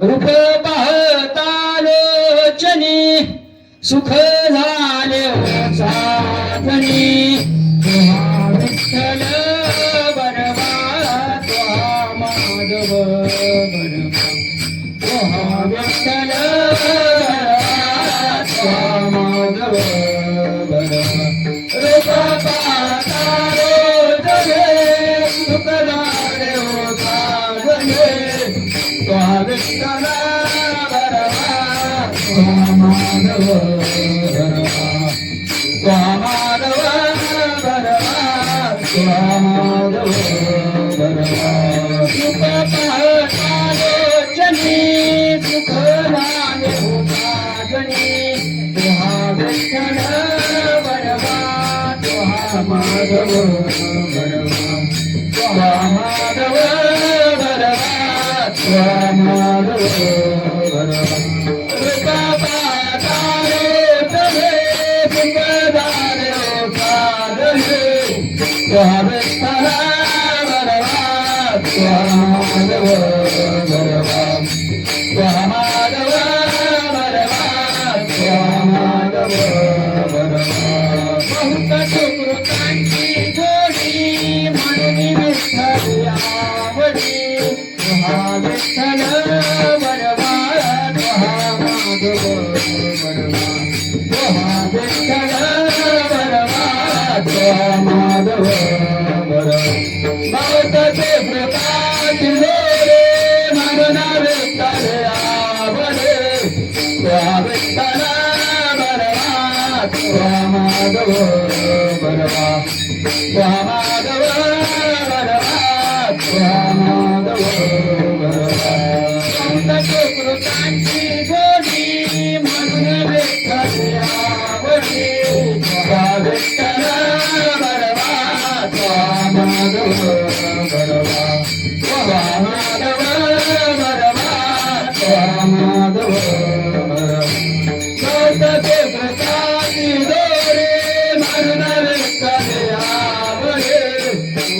रूप पाहतालोचनी सुख झाले साधनी विठ्ठल बरवा माधव बरवा विठ्ठल माधव बरवा रूप पाहतालोचनी सुख झाले साधनी विठ्ठल बरवा माधव माधव बरवा माधव बरवा सुख पाहतालोचनी सुख झाले साधनी विठ्ठल बरवा माधव बरवा माधव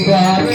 Bye.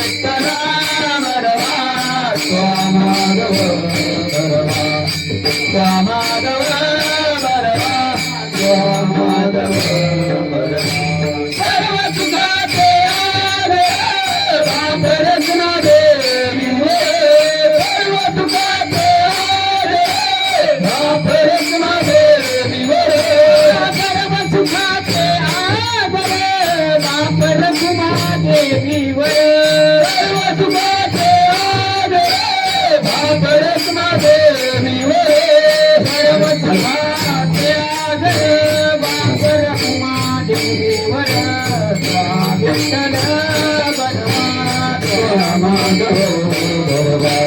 विठ्ठल बरवा तुहा माधव बरवा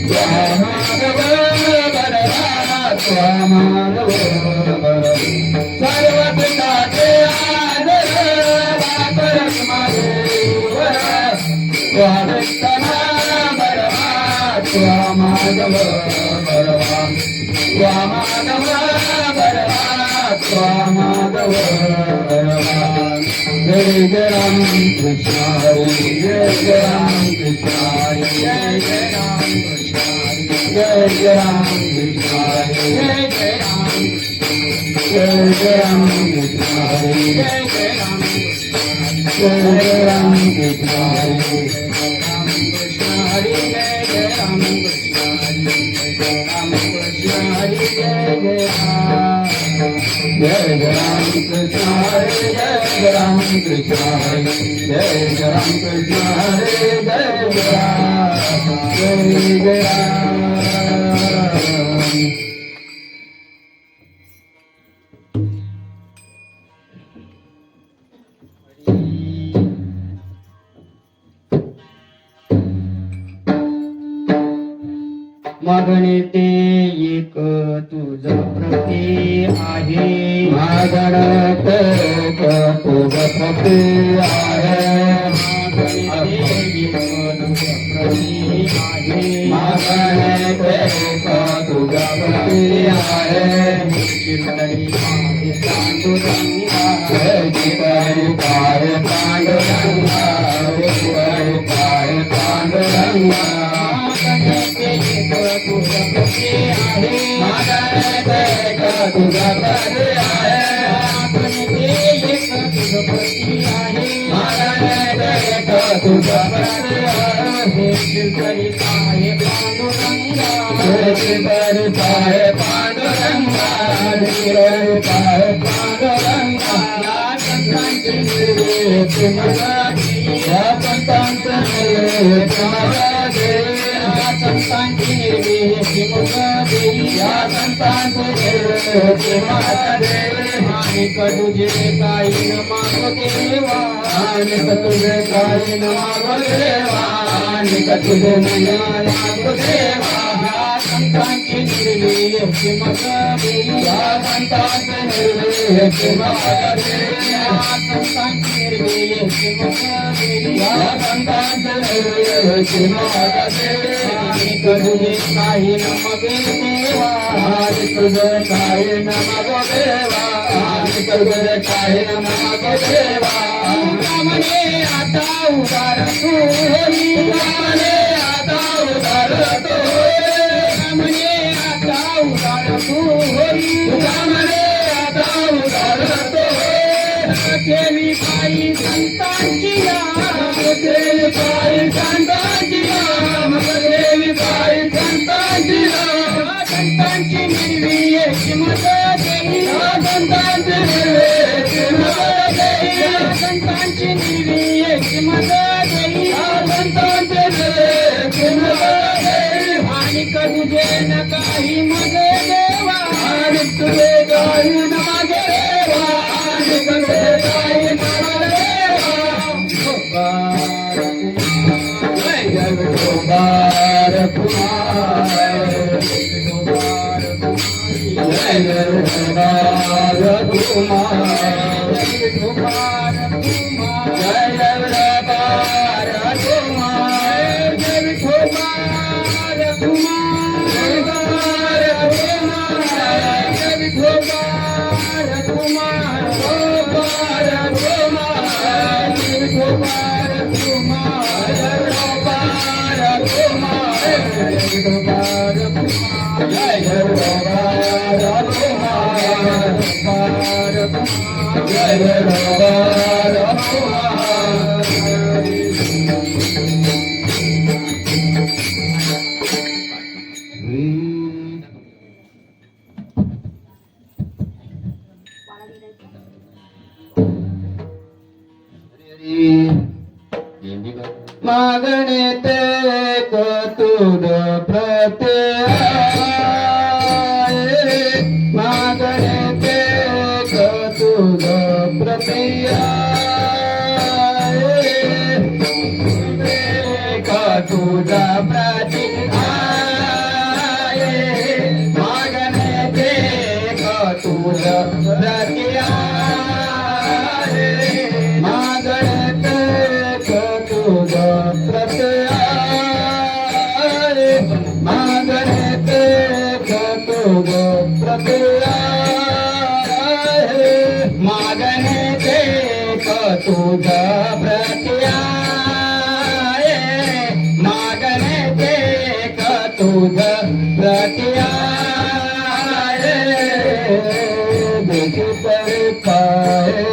तुहा माधव बरवा तुहा माधव बरवा सर्व पिताचे आदर वापरत माझे तुहा विठ्ठल बरवा तुहा माधव बरवा तुहा माधव बरवा तुहा माधव बरवा जय जय राम कृष्ण हरी जय जय राम कृष्ण हरी जय जय राम कृष्ण हरी जय जय राम कृष्ण हरी जय जय राम जय जय राम कृष्ण हरी जय जय राम जय जय राम कृष्ण हरी राम कृष्ण हरी जय जय राम कृष्ण हरी राम कृष्ण हरी जय जय राम जय जय राम कृष्ण हरे जय राम कृष्ण हरे जय जय राम कृष्ण हरे जय जय राम जय जय राम मागणे ते एक तुझ प्रती आहे मागणे ते एक तुझ प्रती आहे मागणे ते एक तुझ प्रती आहे मागणे ते एक तुझ प्रती आहे चितळी पांडुरंगा चितळी पाय पांडुरंगा चितळी पाय पांडुरंगा तुझा प्रती आहे मागणे एक तुझा प्रती आहे मागणे एक तुझा प्रती आहे मागणे एक तुझा प्रती आहे चितळी पाय पांडुरंगा चितळी पाय पांडुरंगा चितळी पाय पांडुरंगा या संतांची निर्वेद मला या संतांची निर्वेद मला संतांची निर्वेद मला या संतांची निर्वेद मला आणि तुझे काही न मागो देवा आणि तुझे काही न मागो देवा आणि तुझे न मागो देवा या संतांची निर्वेद मला या संतांची निर्वेद मला या संतांची निर्वेद मला या संतांची निर्वेद मला आणि तुझे काही न मागे देवा आणि तुझे काही न मागो देवा आणि तुझे काही न मागो देवा म्हणे आता उदार तू होई म्हणे आता उदार तू म्हणे आता उदार तू होई म्हणे आता उदार तू केली काही संतांची केली काही संतांची केली काही संतांची संतांची निर्वेद मदत संतांची निर्वेद संतांची निर्वेद मदत संतांची निर्वेद आणि तुझे न काही मगे देवा आणि तुझे काही न मागे देवा आणि तुझे काही न मागे देवा गोपार कुमार जय जय गोपार कुमार गोपार कुमार जय जय गोपार कुमार जय गोपार कुमार गोपार कुमार जय गोपार कुमार गोपार कुमार जय गोपार कुमार जय जय गोपाल कुमार जय जय गोपाल कुमार मागणे ते तुझ प्रत्यय मागणे ते तुझ प्रत्यय तुझा प्रती आहे मागण्याचे तुझा प्रती आहे मागण्याचे तुझा प्रती आहे मागण्याचे तुझा प्रती आहे मागण्याचे तुझा प्रती आहे मागण्याचे तुझा प्रती आहे देखी तरी पाहे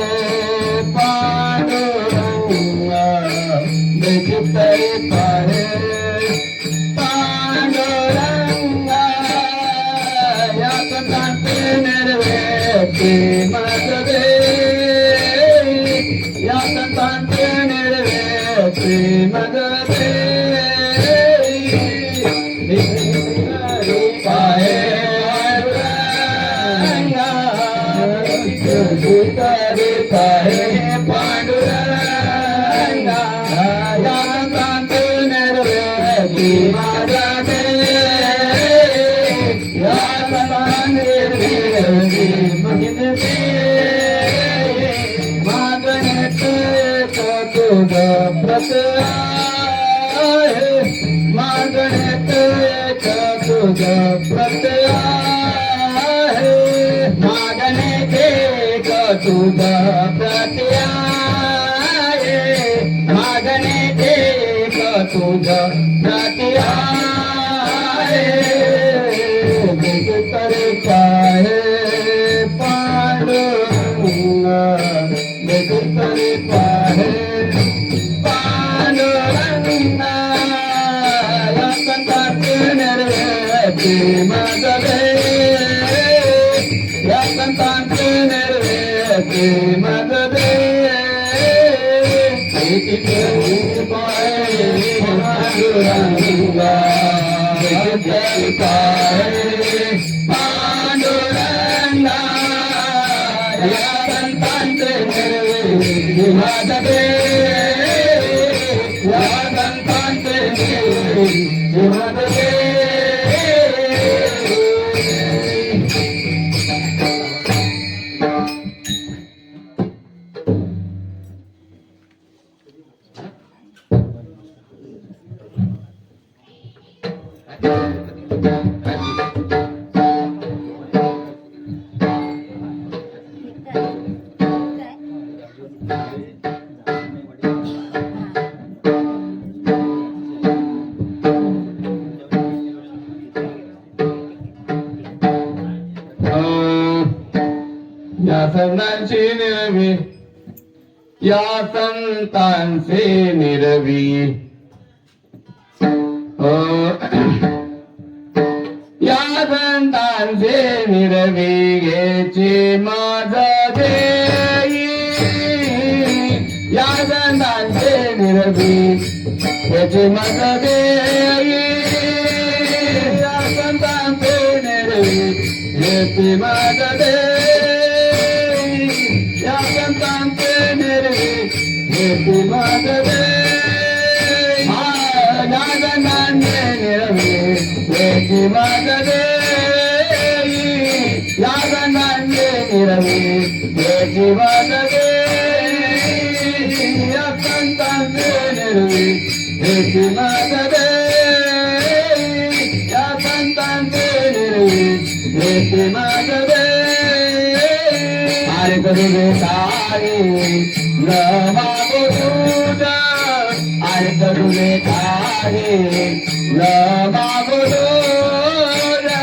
पांडुरंगा देखी तरी पाहे पांडुरंगा यात कांती निर्वेती मजदे यात कांती निर्वेती मजदे पाहे तरी पाहे पांडुरंगा यात कांती निर्वेती मजदे यात कांती निर्वेती मजदे मागण्याचे तुझा प्रती आहे मागण्याचे तुझा प्रती आहे मागण्याचे तुझा प्रती आहे मागण्याचे तुझा प्रती आहे देखी तरी पाहे पांडुरंगा देखी तरी पाहे पांडुरंगा यात कांती निर्वेती मजदे यात कांती निर्वेती मजदे देखी तरी पाहे पांडुरंगा देखी तरी पाहे पांडुरंगा यात कांती निर्वेती मजदे यात कांती निर्वेती मजदे या संतांची निरवी या संतांचे निरवी या संतांचे निरवी घ्यायचे माझा देई या संतांचे निरवी घ्यायचे माझा देई या संतांचे निरवी घ्यायचे माझा देई या संतांचे निरवी घ्यायचे माझा देई या संतांचे निरवी घ्यायचे माझा देई या संतांचे निरवी घ्यायचे माझा देई या संतांचे निरवी घ्यायचे माझा देई या संतांचे निरवी घ्यायचे माझा देई अरे करू दे ताई न मागो तुझा अरे करू दे ताई न मागो तुझा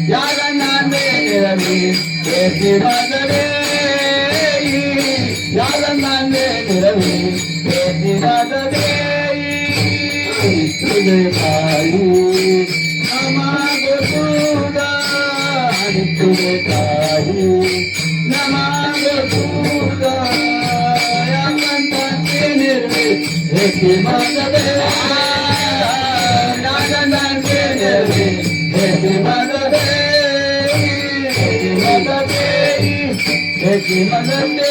या संतांचे निरवी घ्यायचे माझा देई या संतांचे निरवी घ्यायचे माझा देई तुझे ताई न मागो तुझा आणि तुझे ताई न मागो तुझा या संतांचे निर्वी घ्यायचे माझा देई या संतांचे निर्वी घ्यायचे माझा देई माझा देई घ्यायचे माझा देई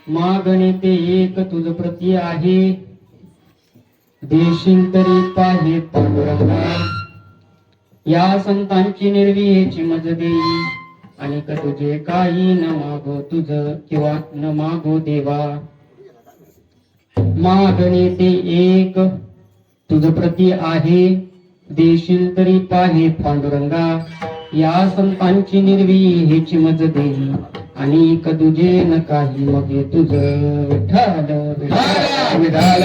मागणे ते एक तुझ प्रती आहे, देशील तरी पाहे पांडुरंगा. या संतांची निर्विहेची मज देई, आणि तुझे काही न मागो तुझ किंवा न मागो देवा. मागणे ते एक तुझ प्रती आहे, देशील तरी पाहे पांडुरंगा. या संतांची निर्विहेची मज देई, आणि तुझे न काही मगे तुझ. विठ्ठल विठ्ठल विठाल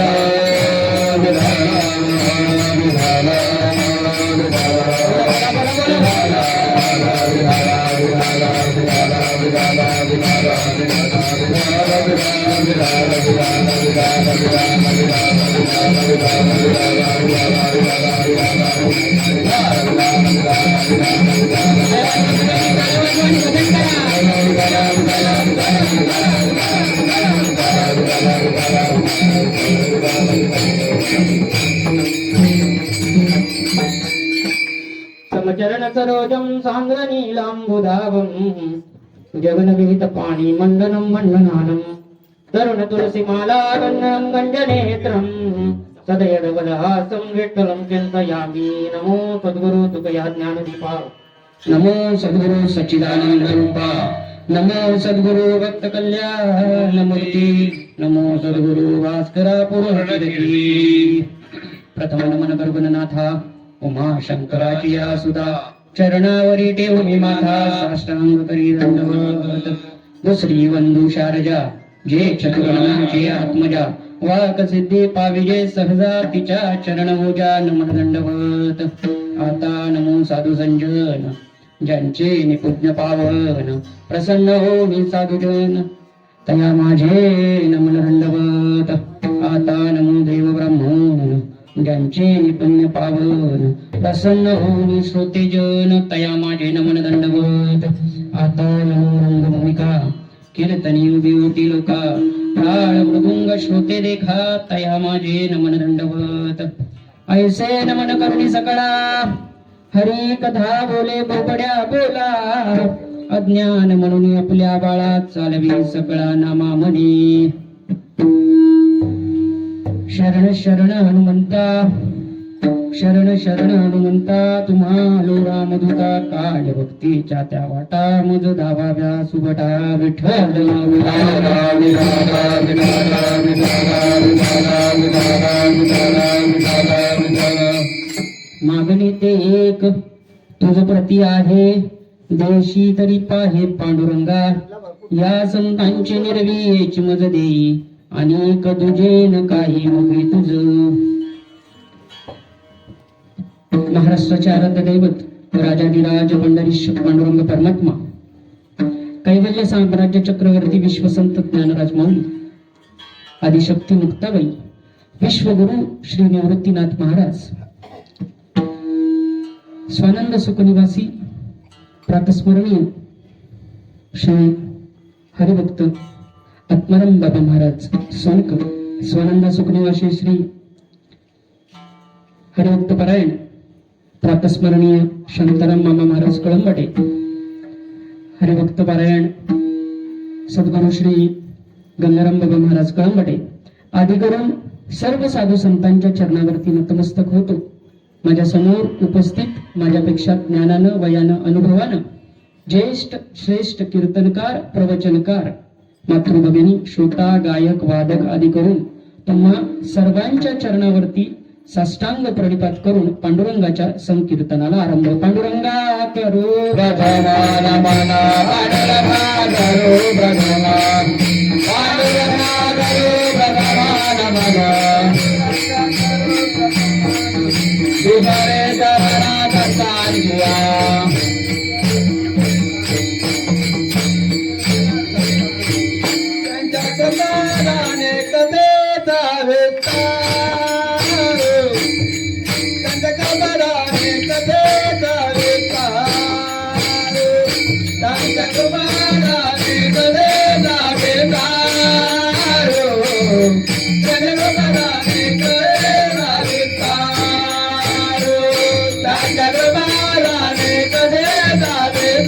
समचरण सरोजम सांद्र नीलांबुधावम, जगनविहित पाणी मंडनम मंडनानम. तरुण तुलसी माला गंधम गंजनेत्रम, सदयदवलहासं विठ्ठलं चिन्तयामि. नमो सद्गुरु तुकया ज्ञानदीपा, नमो सद्गुरु सच्चिदानंद रूपा, नमो सद्गुरु भक्त कल्याण मूर्ती, नमो सद्गुरु भास्करा पुरहरती. प्रथम नमन गरुगणनाथा, उमा शंकराची या सुधा. चरणावरी ठेवून माथा, साष्टांग करी दंडवत. दुसरी वंदू शारजा, जे चतुरांचे आत्मजा. वाक सिद्धी पाविजे सहजा, तिच्या चरण ओजा नमन दंडवत. आता नमो साधू संजन, ज्यांचे निपुण्य पावन. प्रसन्न हो मी साधुजन, तया माझे नमन दंडवत. आता नमो देव ब्राह्मण, ज्यांचे निपुण्य पावन. प्रसन्न होऊन श्रोतेजन, तया माझे नमन दंडवत. आता नमो रंगभूमिका, कीर्तनी उभी होती लोका. प्राळ मृदुंग श्रोते देखा, तया माझे नमन दंडवत. ऐसे नमन करुणी सकळा, हरी कथा बोले बोबड्या बोला. अज्ञान म्हणून आपल्या बाळात चालवी सकळा नामा म्हणी. शरण शरण हनुमंता, शरण शरण हनुमंता. तुम्हालो रामदूता, काळ भक्तीच्या त्या वाटा. मज धावाव्या सुबटा. विठ्ठल मागणी ते एक तुझ प्रती आहे, देशी तरी पाहे पांडुरंगा. या संतांची निर्विहेची मज देई, अनेक तुझे न काही मगे तुझ. महाराष्ट्राचे आराध्य दैवत राजाधिराज पंढरीश पांडुरंग परमात्मा, कैवल्य साम्राज्य चक्रवर्ती विश्वसंत ज्ञानराज मौली, आदिशक्ती मुक्ताबाई, विश्वगुरु श्री निवृत्तीनाथ महाराज, स्वानंद सुखनिवासी प्रातस्मरणीय श्री हरिभक्त आत्माराम बाबा महाराज सोनकर, स्वानंद सुखनिवासी श्री हरिभक्त परायण प्रातस्मरणीय शांताराम मामा महाराज कळंबटे, हरिभक्त पारायण सद्गुरु श्री गंगाराम बाबा महाराज कळंबटे, आदी करून सर्व साधू संतांच्या चरणावरती नतमस्तक होतो. माझ्या समोर उपस्थित माझ्यापेक्षा ज्ञानानं वयानं अनुभवानं ज्येष्ठ श्रेष्ठ कीर्तनकार प्रवचनकार मातृभगिनी श्रोता गायक वादक आदी करून तुम्हा सर्वांच्या चरणावरती साष्टांग प्रणिपात करून पांडुरंगाच्या संकीर्तनाला आरंभ. पांडुरंगा करू प्रथमा नमन पांडुरंगा करू प्रथमा पांडुरंगा करू प्रथमा नमन दुसरे चरणा दत्तांजिया त्यांच्या कथाने कथेचा विस्तार त्यांच्या कथाने कथेचा विस्तार त्यांच्या कथाने कथेचा विस्तार त्यांच्या कथाने कथेचा विस्तार त्यांच्या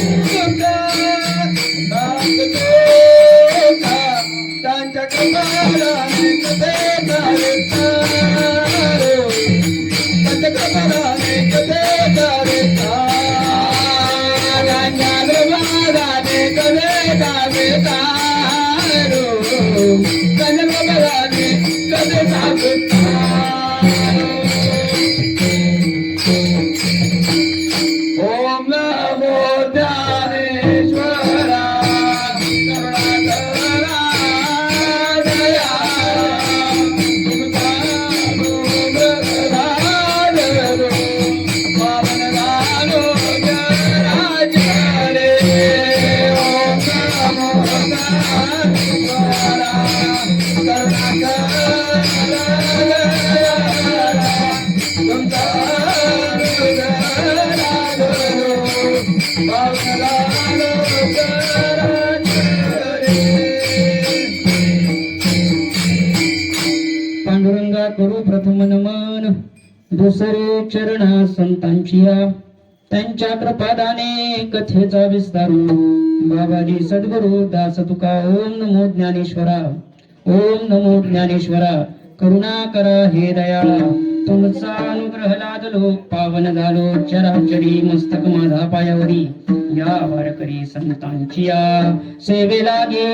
कथाने कथेचा विस्तार त्यांच्या कथाने कथेचा विस्तार बाबाजी सद्गुरू दास तुका बाबाजी सद्गुरू दास तुका दास तुका दास तुका त्यांच्या कथाने कथेचा विस्तार त्यांच्या कथाने कथेचा विस्तार ज्ञानवादाने कथेचा विस्तार ज्ञानवादाने कथेचा विस्तार ओम नमो ज्ञानेश्वरा करुणाकरा दया पावन दानो जराज रे ओम नमो ज्ञानेश्वरा करुणाकरा दया तुमचा पांडुरंगा करू प्रथम नमन दुसरे चरणा संतांचिया त्यांच्या कृपादाने कथेचा विस्तारू बाबाजी सद्गुरू दास तुका ओम नमो ज्ञानेश्वरा ओम नमो ज्ञानेश्वरा करुणा करा हे दयाळा तुमचा अनुग्रह लादलो पावन झालो चराचरी मस्तक माझा पायावरी या वारकरी संतांचिया सेवे लागे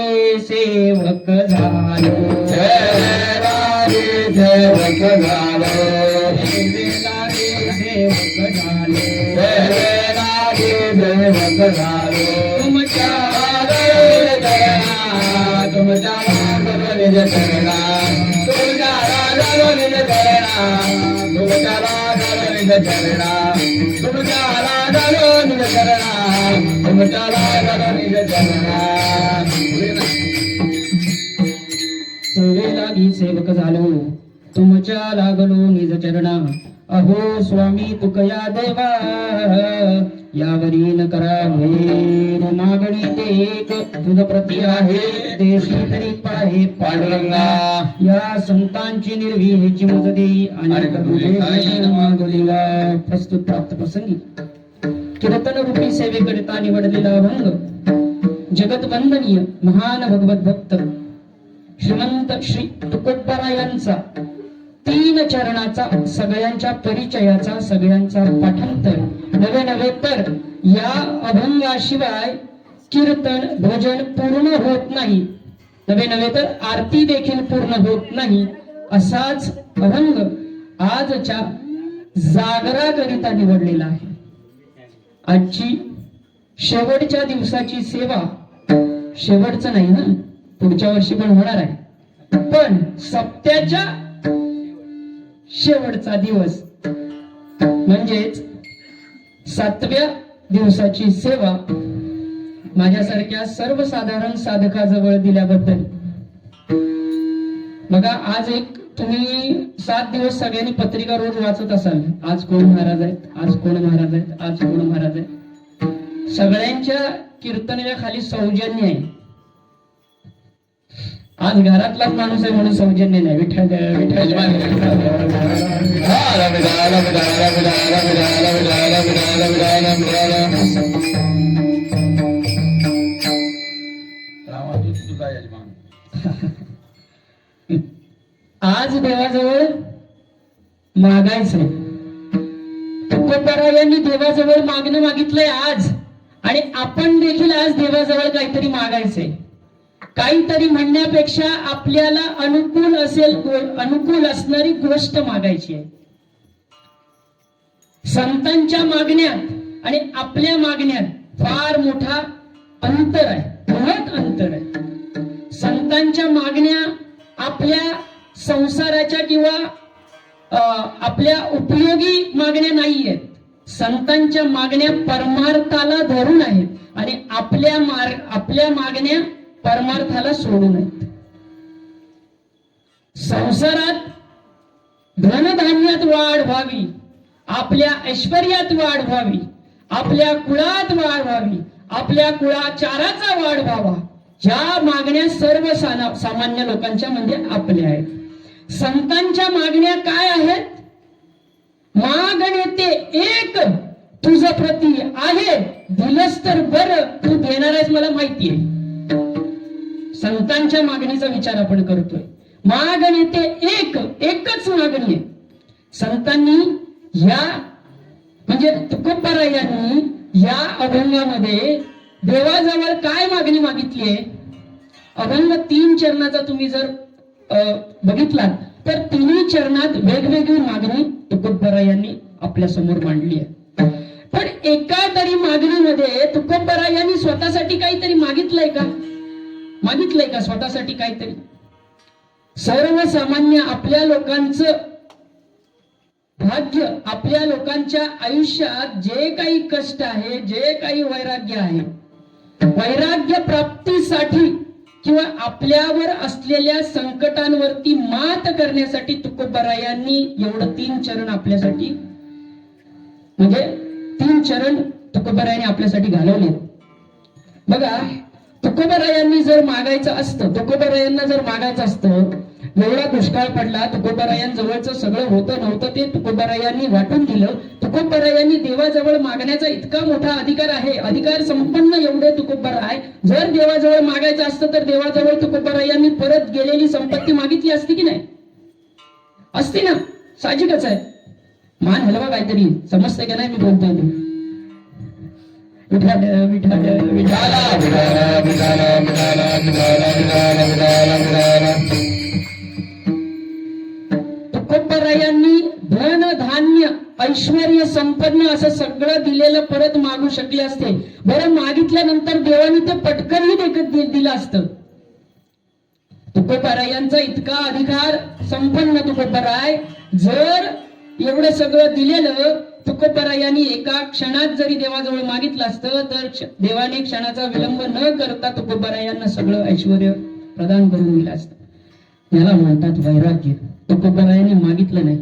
सेवक झालो सेवक झालो सेवे लागे सेवक झालो सेवक झालो तुमच्या तुमच्या निज चरणा तुमच्या निज चरणा तुमच्या निज चरणा तुमच्या निज चरणा तुमच्या निज चरणा सेवे लागी सेवक झालो तुमच्या लागलो निज चरणा अहो स्वामी तुकया देवा यावरी न करा हे मागणी एक तुझ प्रती आहे देशी तरी पाहे पांडुरंगा या संतांची निर्विहेची मुज देई आणि मागोलीला प्रस्तुत प्राप्त प्रसंगी कीर्तन रूपी सेवेकरिता निवडलेला अभंग जगत वंदनीय महान भगवत भक्त श्रीमंत श्री तुकोटपरायांचा 3 चरणाचा सगळ्यांच्या परिचयाचा सगळ्यांचा पाठांतर नवे तर या अभंगाशिवाय कीर्तन भजन पूर्ण होत नाही नवे तर आरती देखील पूर्ण होत नाही असाच अभंग आजच्या जागराकरिता निवडलेला आहे. आजची शेवटच्या दिवसाची सेवा शेवटचं नाही ना पुढच्या वर्षी पण होणार आहे पण सप्त्याच्या शेवटचा दिवस म्हणजेच 7व्या दिवसाची सेवा माझ्यासारख्या सर्वसाधारण साधकाजवळ दिल्याबद्दल बघा आज एक तुम्ही 7 दिवस सगळ्यांनी पत्रिका रोज वाचत असाल आज कोण महाराज आहेत आज कोण महाराज आहेत आज कोण महाराज आहेत सगळ्यांच्या कीर्तनाच्या खाली सौजन्य आहे आज घरातलाच माणूस आहे म्हणून सौजन्य नाही. विठ्ठल विठ्ठल आज देवाजवळ मागायचंय. तुकोबारायांनी देवाजवळ मागणं मागितलंय आज, आणि आपण देखील आज देवाजवळ काहीतरी मागायचंय. काहीतरी म्हणण्यापेक्षा आपल्याला अनुकूल असेल, अनुकूल असणारी गोष्ट मागायची आहे. संतांच्या मागण्यात आणि आपल्या मागण्यात फार मोठा अंतर आहे, बृहत अंतर आहे. संतांच्या मागण्या आपल्या संसाराच्या किंवा आपल्या उपयोगी मागण्या नाही आहेत. संतांच्या मागण्या परमार्थाला धरून आहेत, आणि आपल्या मागण्या परमार्थाला सोडून आहेत. संसारात धनधान्यात वाढ व्हावी, आपल्या ऐश्वर्यात वाढ व्हावी, आपल्या कुळात वाढ व्हावी, आपल्या कुळाचाराचा वाढ व्हावा, ह्या मागण्या सर्व सामान्य लोकांच्या म्हणजे आपल्या आहेत. संतांच्या मागण्या काय आहेत? मागणे एक तुझ प्रती आहे, दिलस तर बर, तू देणार आहेस मला माहिती आहे. संतांच्या मागणीचा विचार आपण करतोय. मागणे एकच मागणी आहे. संतांनी या म्हणजे तुकोबारायांनी या अभंगामध्ये देवाजवळ काय मागणी मागितली आहे? अभंग 3 चरणाचा तुम्ही जर बघितलात तर तिन्ही चरणात वेगवेगळी मागणी तुकोबारायांनी आपल्या समोर मांडली आहे. पण एका तरी मागणीमध्ये तुकोबारायांनी स्वतःसाठी काहीतरी मागितलंय का? मागितलंय का स्वतःसाठी काहीतरी? सर्वसामान्य आपल्या लोकांचं भाग्य, आपल्या लोकांच्या आयुष्यात जे काही कष्ट आहे, जे काही वैराग्य आहे, वैराग्य प्राप्तीसाठी किंवा आपल्यावर असलेल्या संकटांवरती मात करण्यासाठी तुकोबारायांनी एवढं 3 चरण आपल्यासाठी, म्हणजे 3 चरण तुकोबारायांनी आपल्यासाठी घालवले. बघा, तुकोबारायांनी जर मागायचं असतं, तुकोबारायांना जर मागायचं असतं, एवढा दुष्काळ पडला, तुकोबारायांजवळचं सगळं होतं नव्हतं ते तुकोबारायांनी वाटून दिलं. तुकोबारायांनी देवाजवळ मागण्याचा इतका मोठा अधिकार आहे, अधिकार संपन्न एवढे तुकोबाराय. जर देवाजवळ मागायचं असतं तर देवाजवळ तुकोबारायांनी परत गेलेली संपत्ती मागितली असती की नाही? असती ना, साहजिकच आहे. मान हलवा काहीतरी, समजते का नाही मी बोलतोय ते? विठाल विठाल तुकोबारायांनी धन धान्य ऐश्वर्य संपन्न असं सगळं दिलेलं परत मागू शकले असते. बरं, मागितल्यानंतर देवानी ते पटकनही दिलं असतं. तुकोबारायांचा इतका अधिकार संपन्न तुकोबाराय, जर एवढं सगळं दिलेलं तुकोबारायांनी एका क्षणात जरी देवाजवळ मागितलं असतं तर देवाने क्षणाचा विलंब न करता तुकोबारायांना सगळं ऐश्वर्य प्रदान करून दिलं असतं. याला म्हणतात वैराग्य. तुकोबारायांनी मागितलं नाही.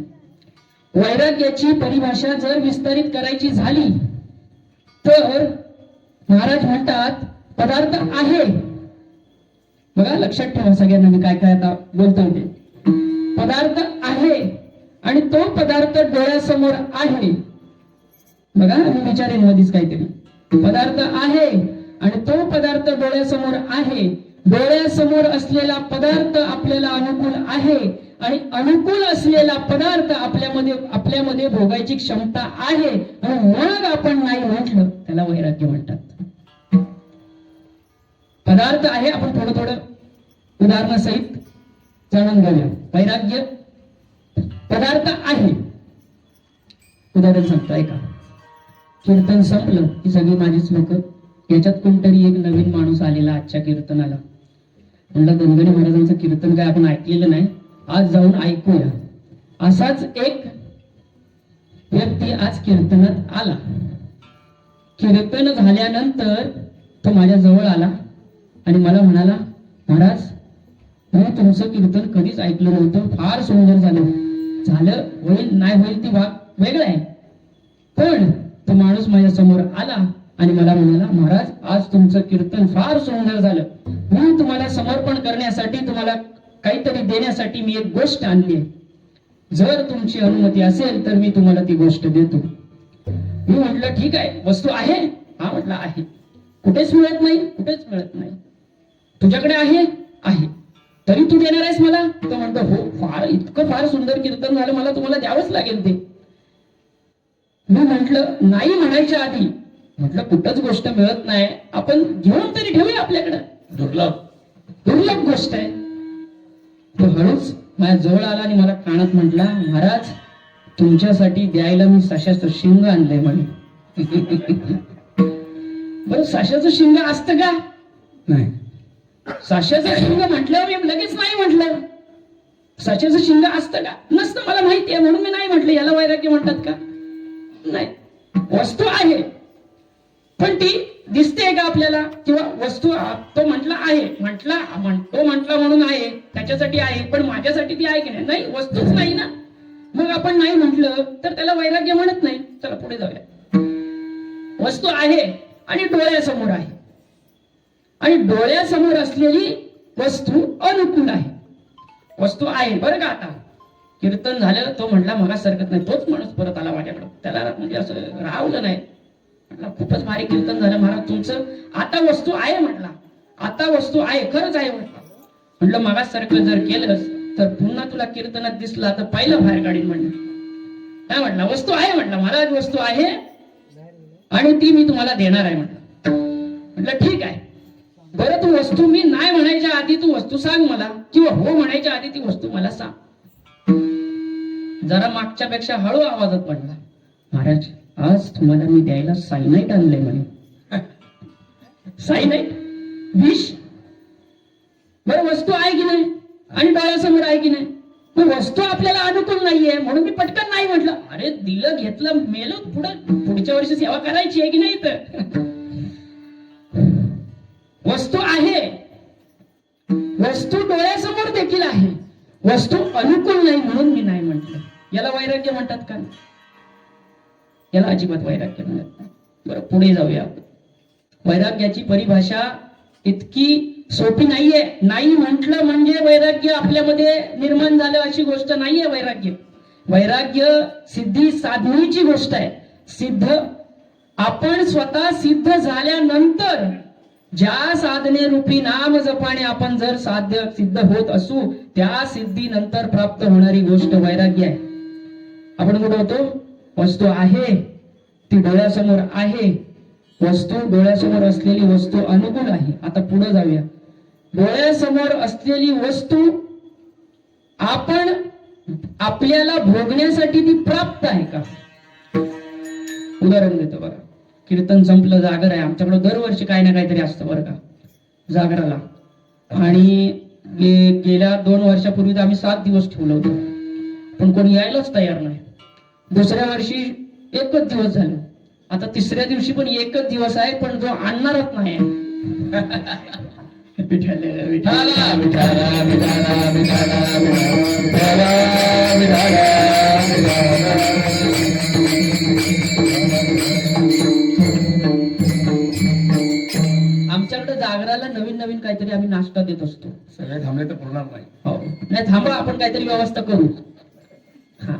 वैराग्याची परिभाषा जर विस्तारित करायची झाली तर महाराज म्हणतात पदार्थ आहे. बघा, लक्षात ठेवा सगळ्यांना मी काय काय आता बोलतोय ते. पदार्थ आहे आणि तो पदार्थ डोळ्यासमोर आहे. बघा, मी विचारेन मध्येच काहीतरी. पदार्थ आहे आणि तो पदार्थ डोळ्यासमोर आहे. डोळ्यासमोर असलेला पदार्थ आपल्याला अनुकूल आहे आणि अनुकूल असलेला पदार्थ आपल्यामध्ये भोगायची क्षमता आहे, आणि मग आपण नाही म्हटलं त्याला वैराग्य म्हणतात. पदार्थ आहे, आपण थोडं थोडं उदाहरणासहित जाणून घेऊया. वैराग्य पदार्थ आहे. उदाहरण सांगतो ऐका. कीर्तन संपलं की सगळी माझीच लोक, याच्यात कोणतरी एक नवीन माणूस आलेला आजच्या कीर्तनाला. म्हणलं गणगणे महाराजांचं कीर्तन काय आपण ऐकलेलं नाही, आज जाऊन ऐकूया. असाच एक व्यक्ती आज कीर्तनात आला. कीर्तन झाल्यानंतर तो माझ्या जवळ आला आणि मला म्हणाला, महाराज मी तुमचं कीर्तन कधीच ऐकलं नव्हतं, फार सुंदर झालं. झालं होईल नाही होईल ती बाब वेगळं आहे, पण तो माणूस माझ्या समोर आला आणि मला म्हणाला, महाराज आज तुमचं कीर्तन फार सुंदर झालं. मी तुम्हाला समर्पण करण्यासाठी, तुम्हाला काहीतरी देण्यासाठी मी एक गोष्ट आणली. जर तुमची अनुमती असेल तर मी तुम्हाला ती गोष्ट देतो. मी म्हटलं ठीक आहे, वस्तू आहे? हा म्हटलं आहे. कुठेच मिळत नाही? कुठेच मिळत नाही. तुझ्याकडे आहे? आहे. तरी तू देणार आहेस मला? तो म्हणतो हो, इतकं फार सुंदर कीर्तन झालं, मला तुम्हाला द्यावंच लागेल ते. मी म्हटलं नाही म्हणायच्या आधी म्हटलं कुठंच गोष्ट मिळत नाही, आपण घेऊन तरी ठेवूया आपल्याकडे, दुर्लभ गोष्ट आहे. तो हळूच माझ्या जवळ आला आणि मला कानात म्हटला, महाराज तुमच्यासाठी द्यायला मी सशाचं शिंग आणलंय म्हणे. बरं, सशाचं शिंग असतं का? नाही. सशाचं शिंग म्हटलं मी लगेच नाही म्हटलं. सशाचं शिंग असतं का? नसतं, मला माहिती आहे म्हणून मी नाही म्हटलं. याला वैराग्य म्हणतात का? नाही. वस्तू आहे पण ती दिसते का आपल्याला? किंवा वस्तू तो म्हटला आहे, तो म्हटला म्हणून आहे, त्याच्यासाठी आहे, पण माझ्यासाठी ती आहे की नाही? नाही, वस्तूच नाही ना. मग आपण नाही म्हटलं तर त्याला वैराग्य म्हणत नाही. चला पुढे जाऊया. वस्तू आहे आणि डोळ्यासमोर आहे, आणि डोळ्यासमोर असलेली वस्तू अनुकूल आहे. वस्तू आहे बरं का. आता कीर्तन झालं, तो म्हटला मगा सरकत नाही, तोच माणूस परत आला माझ्याकडे. त्याला म्हणजे असं राहवलं नाही. म्हटलं खूपच भारी कीर्तन झालं महाराज तुमचं. आता वस्तू आहे म्हटला, आता वस्तू आहे, खरंच आहे म्हटलं. म्हटलं मगा सारखं जर केलंस तर पुन्हा तुला कीर्तनात दिसला तर पहिलं बाहेर काढीन म्हणलं. काय म्हटलं? वस्तू आहे म्हटलं, महाराज वस्तू आहे आणि ती मी तुम्हाला देणार आहे म्हटलं. म्हटलं ठीक आहे. बरं, तू वस्तू, मी नाही म्हणायच्या आधी तू वस्तू सांग मला, किंवा हो म्हणायच्या आधी ती वस्तू मला सांग. जरा मागच्या पेक्षा हळू आवाजात म्हटला, महाराज आज तुम्हाला मी द्यायला सायनाईट आणलंय म्हणे. सायनाईट? विष? बरं, वस्तू आहे की नाही आणि डोळ्यासमोर आहे की नाही? मग वस्तू आपल्याला अनुकूल नाहीये म्हणून मी पटकन नाही म्हटलं. अरे दिलं घेतलं मेलो, पुढच्या वर्षी सेवा करायची आहे की नाही? तर वस्तू आहे, वस्तू डोळ्यासमोर देखील आहे, वस्तू अनुकूल नाही म्हणून मी नाही म्हटलं. याला वैराग्य म्हणतात का? याला अजिबात वैराग्य म्हणत नाही. बरं, पुढे जाऊया. वैराग्याची परिभाषा इतकी सोपी नाहीये. नाही म्हटलं म्हणजे वैराग्य आपल्यामध्ये निर्माण झालं अशी गोष्ट नाहीये. वैराग्य सिद्धी साधनेची गोष्ट आहे. आपण स्वतः सिद्ध झाल्यानंतर ज्या साधने रूपी नाम जपाने आपण जर सिद्ध होत असू, त्या सिद्धीनंतर प्राप्त होणारी गोष्ट वैराग्य आहे. आपण कुठं होतो? वस्तू आहे, ती डोळ्यासमोर आहे, वस्तू डोळ्यासमोर असलेली वस्तू अनुकूल आहे. आता पुढे जाऊया. डोळ्यासमोर असलेली वस्तू आपल्याला भोगण्यासाठी ती प्राप्त आहे का? उदाहरण देतो बघा. कीर्तन संपलं, जागर आहे. आमच्याकडे दरवर्षी काही ना काहीतरी असतं बरं का जागराला. आणि गेल्या 2 वर्षापूर्वी आम्ही 7 दिवस ठेवलं होतं, पण कोणी यायलाच तयार नाही. दुसऱ्या वर्षी 1च दिवस झालं. आता 3ऱ्या दिवशी पण 1च दिवस आहे, पण जो आणणारच नाही. विठ्ठल विठ्ठल विठ्ठल आमच्याकडे जागराला नवीन नवीन काहीतरी आम्ही नाश्ता देत असतो. सगळे थांबले तर पुरणार नाही. हो, नाही थांबा, आपण काहीतरी व्यवस्था करू. हा,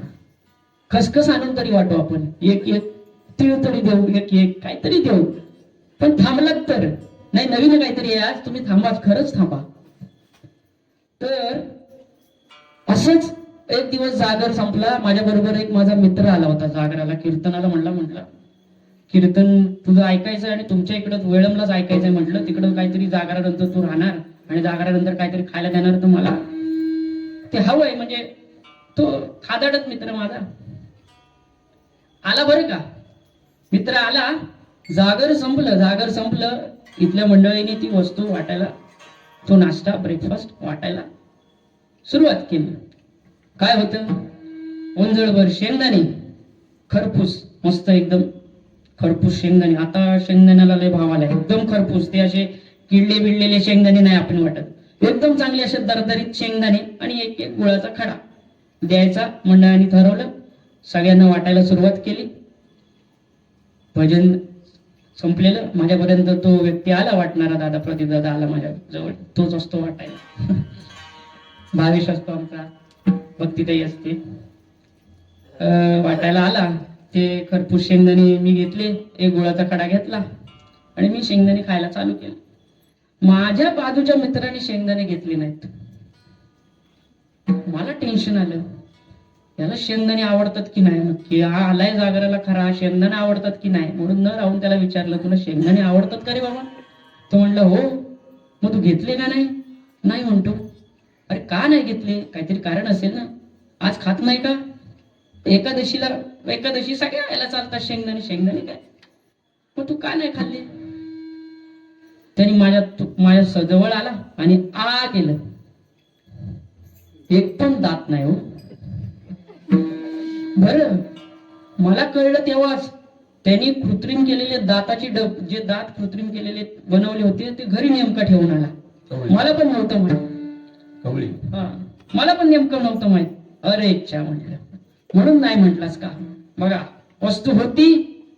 खसखस आणून तरी वाटू आपण, एक तीळ तरी देऊ, एक काहीतरी देऊ. पण थांबलात तर नाही, नवीन काहीतरी आज तुम्ही थांबाच, खरंच थांबा. तर असंच एक दिवस जागर संपला. माझ्या बरोबर एक माझा मित्र आला होता जागराला, कीर्तनाला. म्हटलं कीर्तन तुझं ऐकायचं आणि तुमच्या इकडं वेळमलाच ऐकायचंय. म्हटलं तिकडं काहीतरी जागरानंतर तू राहणार आणि जागरानंतर काहीतरी खायला देणार, तर मला ते हवंय. म्हणजे तो खादाडत मित्र माझा आला बरं का. मित्र आला, जागर संपलं. इथल्या मंडळीने ती वस्तू वाटायला, तो नाश्ता ब्रेकफास्ट वाटायला सुरुवात केली. काय होतं? ओंजळभर शेंगदाणे, खरपूस, मस्त एकदम खरपूस शेंगदाणे. आता शेंगदाण्याला लय भाव आलाय, एकदम खरपूस. ते असे किडले बिडलेले शेंगदाणे नाही आपण वाटत, एकदम चांगले असे दरदरीत शेंगदाणे आणि एक गुळाचा खडा द्यायचा. मंडळाने ठरवलं, सगळ्यांना वाटायला सुरुवात केली. भजन संपलेलं. माझ्यापर्यंत तो व्यक्ती आला वाटणारा, दादा प्रदीप दादा आला माझ्या जवळ, तोच असतो वाटायला. भावेश असतो आमचा, भक्तीताई असते. वाटायला आला. ते खरपूस शेंगदाणे मी घेतले, एक गुळाचा खडा घेतला आणि मी शेंगदाणे खायला चालू केलं. माझ्या बाजूच्या मित्राने शेंगदाणे घेतले नाहीत. मला टेन्शन आलं, याला शेंगदाणे आवडतात की नाही, नक्की हा आलाय जागराला खरा, शेंगदाणे आवडतात की नाही. म्हणून न राहून त्याला विचारलं, तुला शेंगदाणे आवडतात का रे बाबा? तो म्हणला हो. मग तू घेतले का नाही? नाही म्हणतो. अरे का नाही घेतले? काहीतरी कारण असेल ना. आज खात नाही का? एकादशी सगळ्या यायला चालतात शेंगदाणे. शेंगदाणे काय, मग तू का नाही खाल्ले? त्यांनी माझ्या जवळ आला आणि आ केलं. एक पण दात नाही हो. बरं, मला कळलं तेव्हाच त्यांनी कृत्रिम केलेले दाताची जे दात कृत्रिम केलेले बनवले होते ते घरी नेमका ठेवून आला. मला पण नव्हतं माहित. मला पण नेमकं नव्हतं माहित. अरे इच्छा म्हटलं, म्हणून नाही म्हटलास का? बघा, वस्तू होती,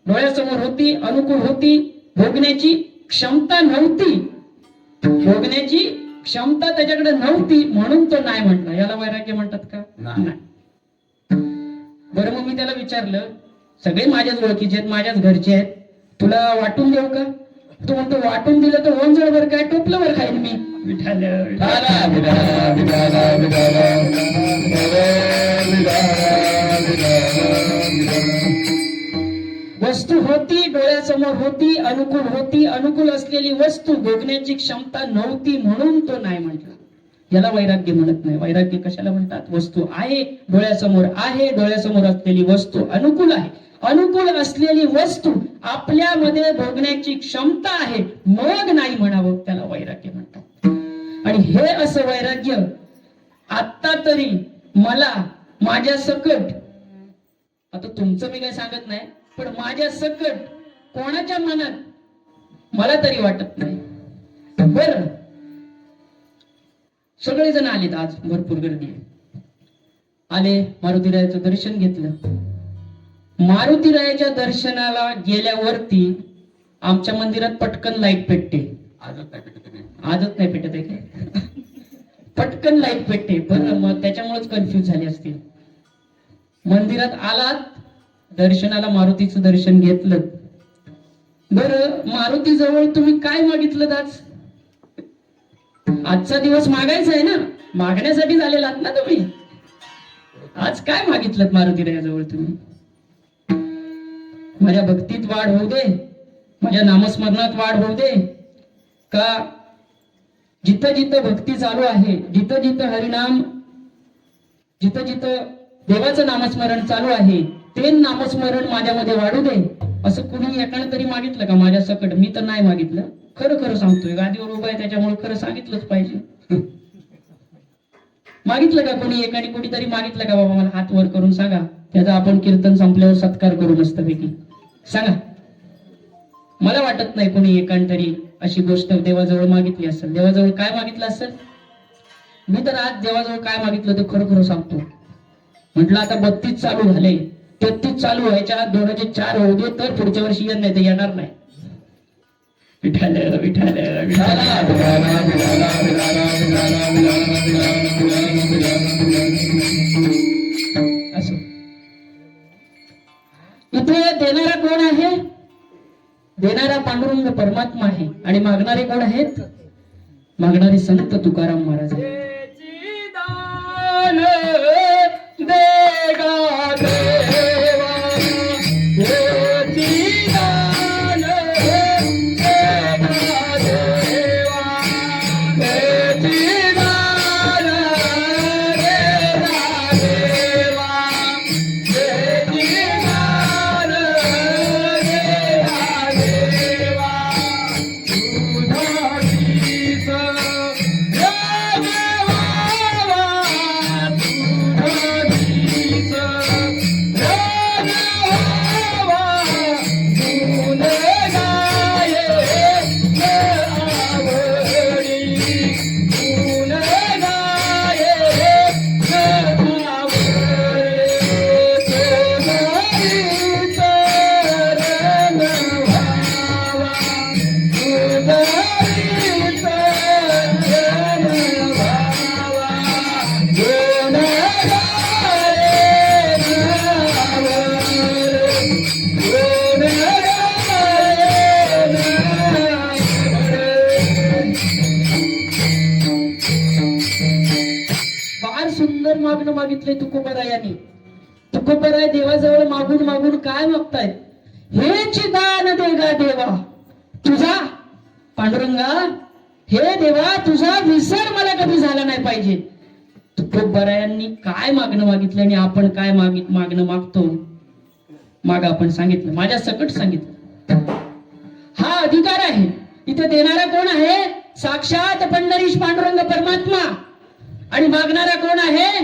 डोळ्यासमोर होती, अनुकूल होती, भोगण्याची क्षमता नव्हती. भोगण्याची क्षमता त्याच्याकडे नव्हती म्हणून तो नाही म्हटला. याला वैराग्य म्हणतात का? नाही. बरं, मग मी त्याला विचारलं, सगळे माझ्याच ओळखीचे आहेत, माझ्याच घरचे आहेत, तुला वाटून देऊ का? तो म्हणतो वाटून दिलं तर वंजळवर काय टोपल्यावर खाईन मी. वस्तू होती, डोळ्यासमोर होती, अनुकूल होती, अनुकूल असलेली वस्तू भोगण्याची क्षमता नव्हती म्हणून तो नाही म्हटला. याला वैराग्य म्हणत नाही. वैराग्य कशाला म्हणतात? वस्तू आहे, डोळ्यासमोर आहे, डोळ्यासमोर असलेली वस्तू अनुकूल आहे, अनुकूल असलेली वस्तू आपल्यामध्ये भोगण्याची क्षमता आहे, मग नाही म्हणावं, त्याला वैराग्य म्हणतात. आणि हे असं वैराग्य आता तरी मला माझ्या सकट, आता तुमचं मी काही सांगत नाही, पण माझ्या सकट कोणाच्या मनात मला तरी वाटत नाही. बरं, सगळेजण आलेत, आज भरपूर गर्दी आले. मारुतीरायाचं दर्शन घेतलं. मारुतीरायाच्या दर्शनाला गेल्यावरती आमच्या मंदिरात पटकन लाईट पेटते. आजच नाही पेटत आहे काय? पटकन लाईट पेटते. बरं, मग त्याच्यामुळेच कन्फ्युज झाले असतील. मंदिरात आलात, दर्शनाला मारुतीचं दर्शन घेतलं. बरं, मारुती जवळ तुम्ही काय मागितलं आज? आजचा दिवस मागायचा आहे ना, मागण्यासाठी झालेलात ना तुम्ही. आज काय मागितलं मारुतीरायाजवळ तुम्ही? माझ्या भक्तीत वाढ होऊ दे, माझ्या नामस्मरणात वाढ होऊ दे, का जिथं जिथं भक्ती चालू आहे, जिथं जिथं हरिनाम, जिथं जिथं देवाचं नामस्मरण चालू आहे, ते नामस्मरण माझ्यामध्ये वाढू दे, असं कुणी एकाने तरी मागितलं का माझ्या सकट? मी तर नाही मागितलं. खरं खरं सांगतोय, गादीवर उभा आहे त्याच्यामुळे खरं सांगितलंच पाहिजे. मागितलं का कोणी एकाने? कोणीतरी मागितलं का बाबा मला हात वर करून सांगा, त्याचा आपण कीर्तन संपल्यावर सत्कार करू मस्तपैकी? सांगा. मला वाटत नाही कोणी एकाने तरी अशी गोष्ट देवाजवळ मागितली असेल. देवाजवळ काय मागितलं असेल? मी तर आज देवाजवळ काय मागितलं ते खरं खरं सांगतो. म्हटलं आता 32 चालू झाले, 33 चालू व्हायच्या 2004 होऊ दे, तर पुढच्या वर्षी येत नाही तर येणार नाही. विठाल विठाल विठाल. असो, इथे देणारा कोण आहे? देणारा पांडुरंग परमात्मा आहे. आणि मागणारे कोण आहेत? मागणारे संत तुकाराम महाराज. Yeah! सुंदर मागणं मागितलंय तुकोबरायांनी. तुकोबराय देवाजवळ मागून मागून काय मागतायत? हेच दान देगा देवा तुझा पांडुरंगा, हे देवा तुझा विसर मला कधी झाला नाही पाहिजे. तुकोबरायांनी काय मागणं मागितलं आणि आपण काय मागणं मागतो? माग आपण सांगितलं, माझ्या सकट सांगितलं. हा अधिकार आहे. इथे देणारा कोण आहे? साक्षात पंढरीश पांडुरंग परमात्मा. आणि मागणारा कोण आहे?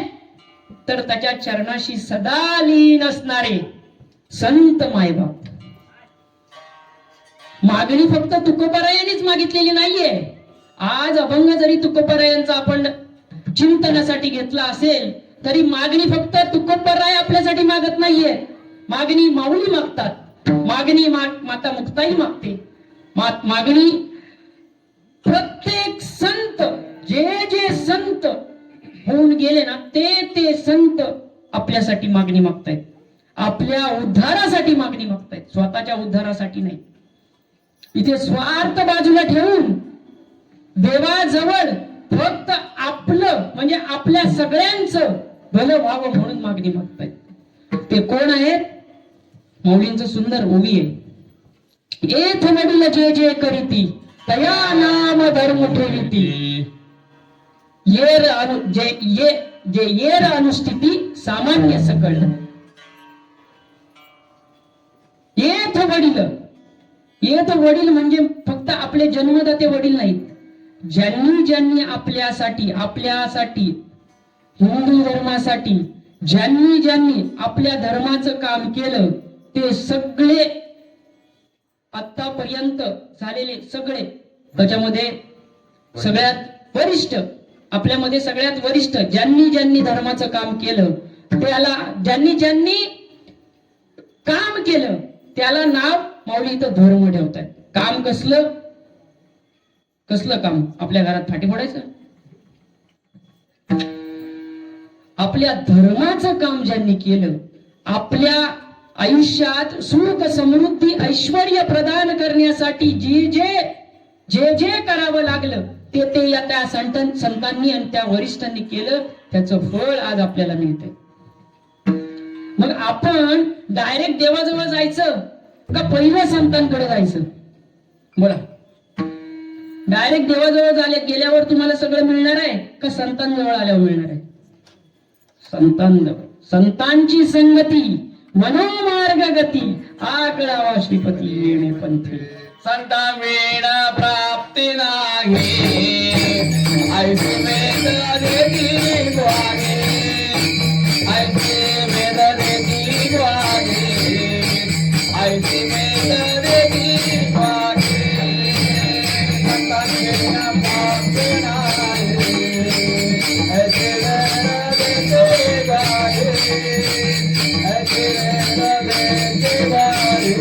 तर त्याच्या चरणाशी सदा लीन असणारे संत मायबाप. मागणी फक्त तुकोबरायांनीच मागितलेली नाहीये. आज अभंग जरी तुकोबरायांचा आपण चिंतनासाठी घेतला असेल तरी मागणी फक्त तुकोबराय आपल्यासाठी मागत नाहीये. मागणी माऊली मागतात, मागणी माता मुक्ताई मागते, मागणी प्रत्येक संत, जे जे संत होऊन गेले ना ते संत आपल्यासाठी मागणी मागतायत, आपल्या उद्धारासाठी मागणी मागतायत, स्वतःच्या उद्धारासाठी नाही. इथे स्वार्थ बाजूला ठेवून देवाजवळ फक्त आपलं म्हणजे आपल्या सगळ्यांचं भलं व्हावं म्हणून मागणी मागतायत. ते कोण आहेत? मौलींचं सुंदर ओवी आहे. एथ वडील जे जे करीती तया नाम धर्म ठेविती, जे येर अनुस्थिती सामान्य सकळ. एथ वडील, येथ वडील म्हणजे फक्त आपले जन्मदाते वडील नाहीत. ज्यांनी आपल्यासाठी हिंदू धर्मासाठी ज्यांनी आपल्या धर्माचं काम केलं ते सगळे आतापर्यंत झालेले सगळे, त्याच्यामध्ये सगळ्यात वरिष्ठ, आपल्यामध्ये सगळ्यात वरिष्ठ ज्यांनी धर्माचं काम केलं त्याला, ज्यांनी काम केलं त्याला नाव माऊली इथं धर्म ठेवतात. काम कसलं काम? आपल्या घरात फाटी फोडायचं? आपल्या धर्माचं काम ज्यांनी केलं, आपल्या आयुष्यात सुख समृद्धी ऐश्वर्य प्रदान करण्यासाठी जे करावं लागलं ते या त्या संतांनी आणि त्या वरिष्ठांनी केलं, त्याचं फळ आज आपल्याला मिळतंय. मग आपण डायरेक्ट देवाजवळ जायचं का पहिल्या संतांकडे जायचं? बोला. डायरेक्ट देवाजवळ गेल्यावर तुम्हाला सगळं मिळणार आहे का संतांजवळ आल्यावर मिळणार आहे? संतांजवळ. संतांची संगती मनोमार्ग गती आकडावा श्रीपती येणे पंथी. संता वीणा प्राप्ती नाही ऐसी वेद देती ग्वागे, ऐसी वेद देती ग्वागे, ऐसी वेद देती ग्वागे. संता वीणा प्राप्ती नाही ऐसी वेद देती ग्वागे, ऐसी वेद देती ग्वागे,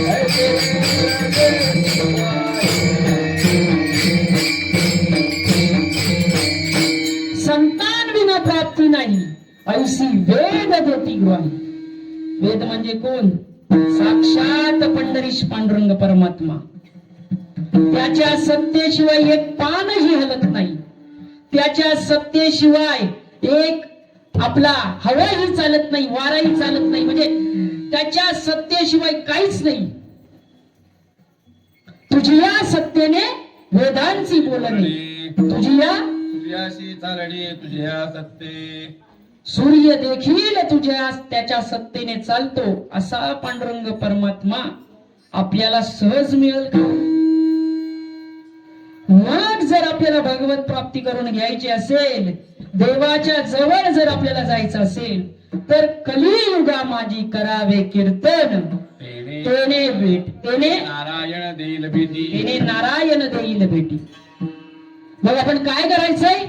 ऐसी संतान विना प्राप्ती नाही ऐसी वेद देती ग्वाही. वेद म्हणजे कोण? साक्षात पंढरीश पांडुरंग परमात्मा. त्याच्या सत्तेशिवाय एक पानही हलत नाही, त्याच्या सत्तेशिवाय एक आपला हवाही चालत नाही, वाराही चालत नाही, म्हणजे त्याच्या सत्तेशिवाय काहीच नाही. तुझ्या सत्तेने वेदांची बोलणे, तुझ्याशी चालणे तुझ्या सत्ते. सूर्य देखील त्याच्या सत्तेने चालतो असा पांडुरंग परमात्मा आपल्याला सहज मिळेल का? मग जर आपल्याला भगवत प्राप्ती करून घ्यायची असेल, देवाच्या जवळ जर आपल्याला जायचं असेल तर कलियुगा माझी करावे कीर्तन, तेने नारायण देईल भेटी, तेने नारायण देईल भेटी. मग आपण काय करायचंय?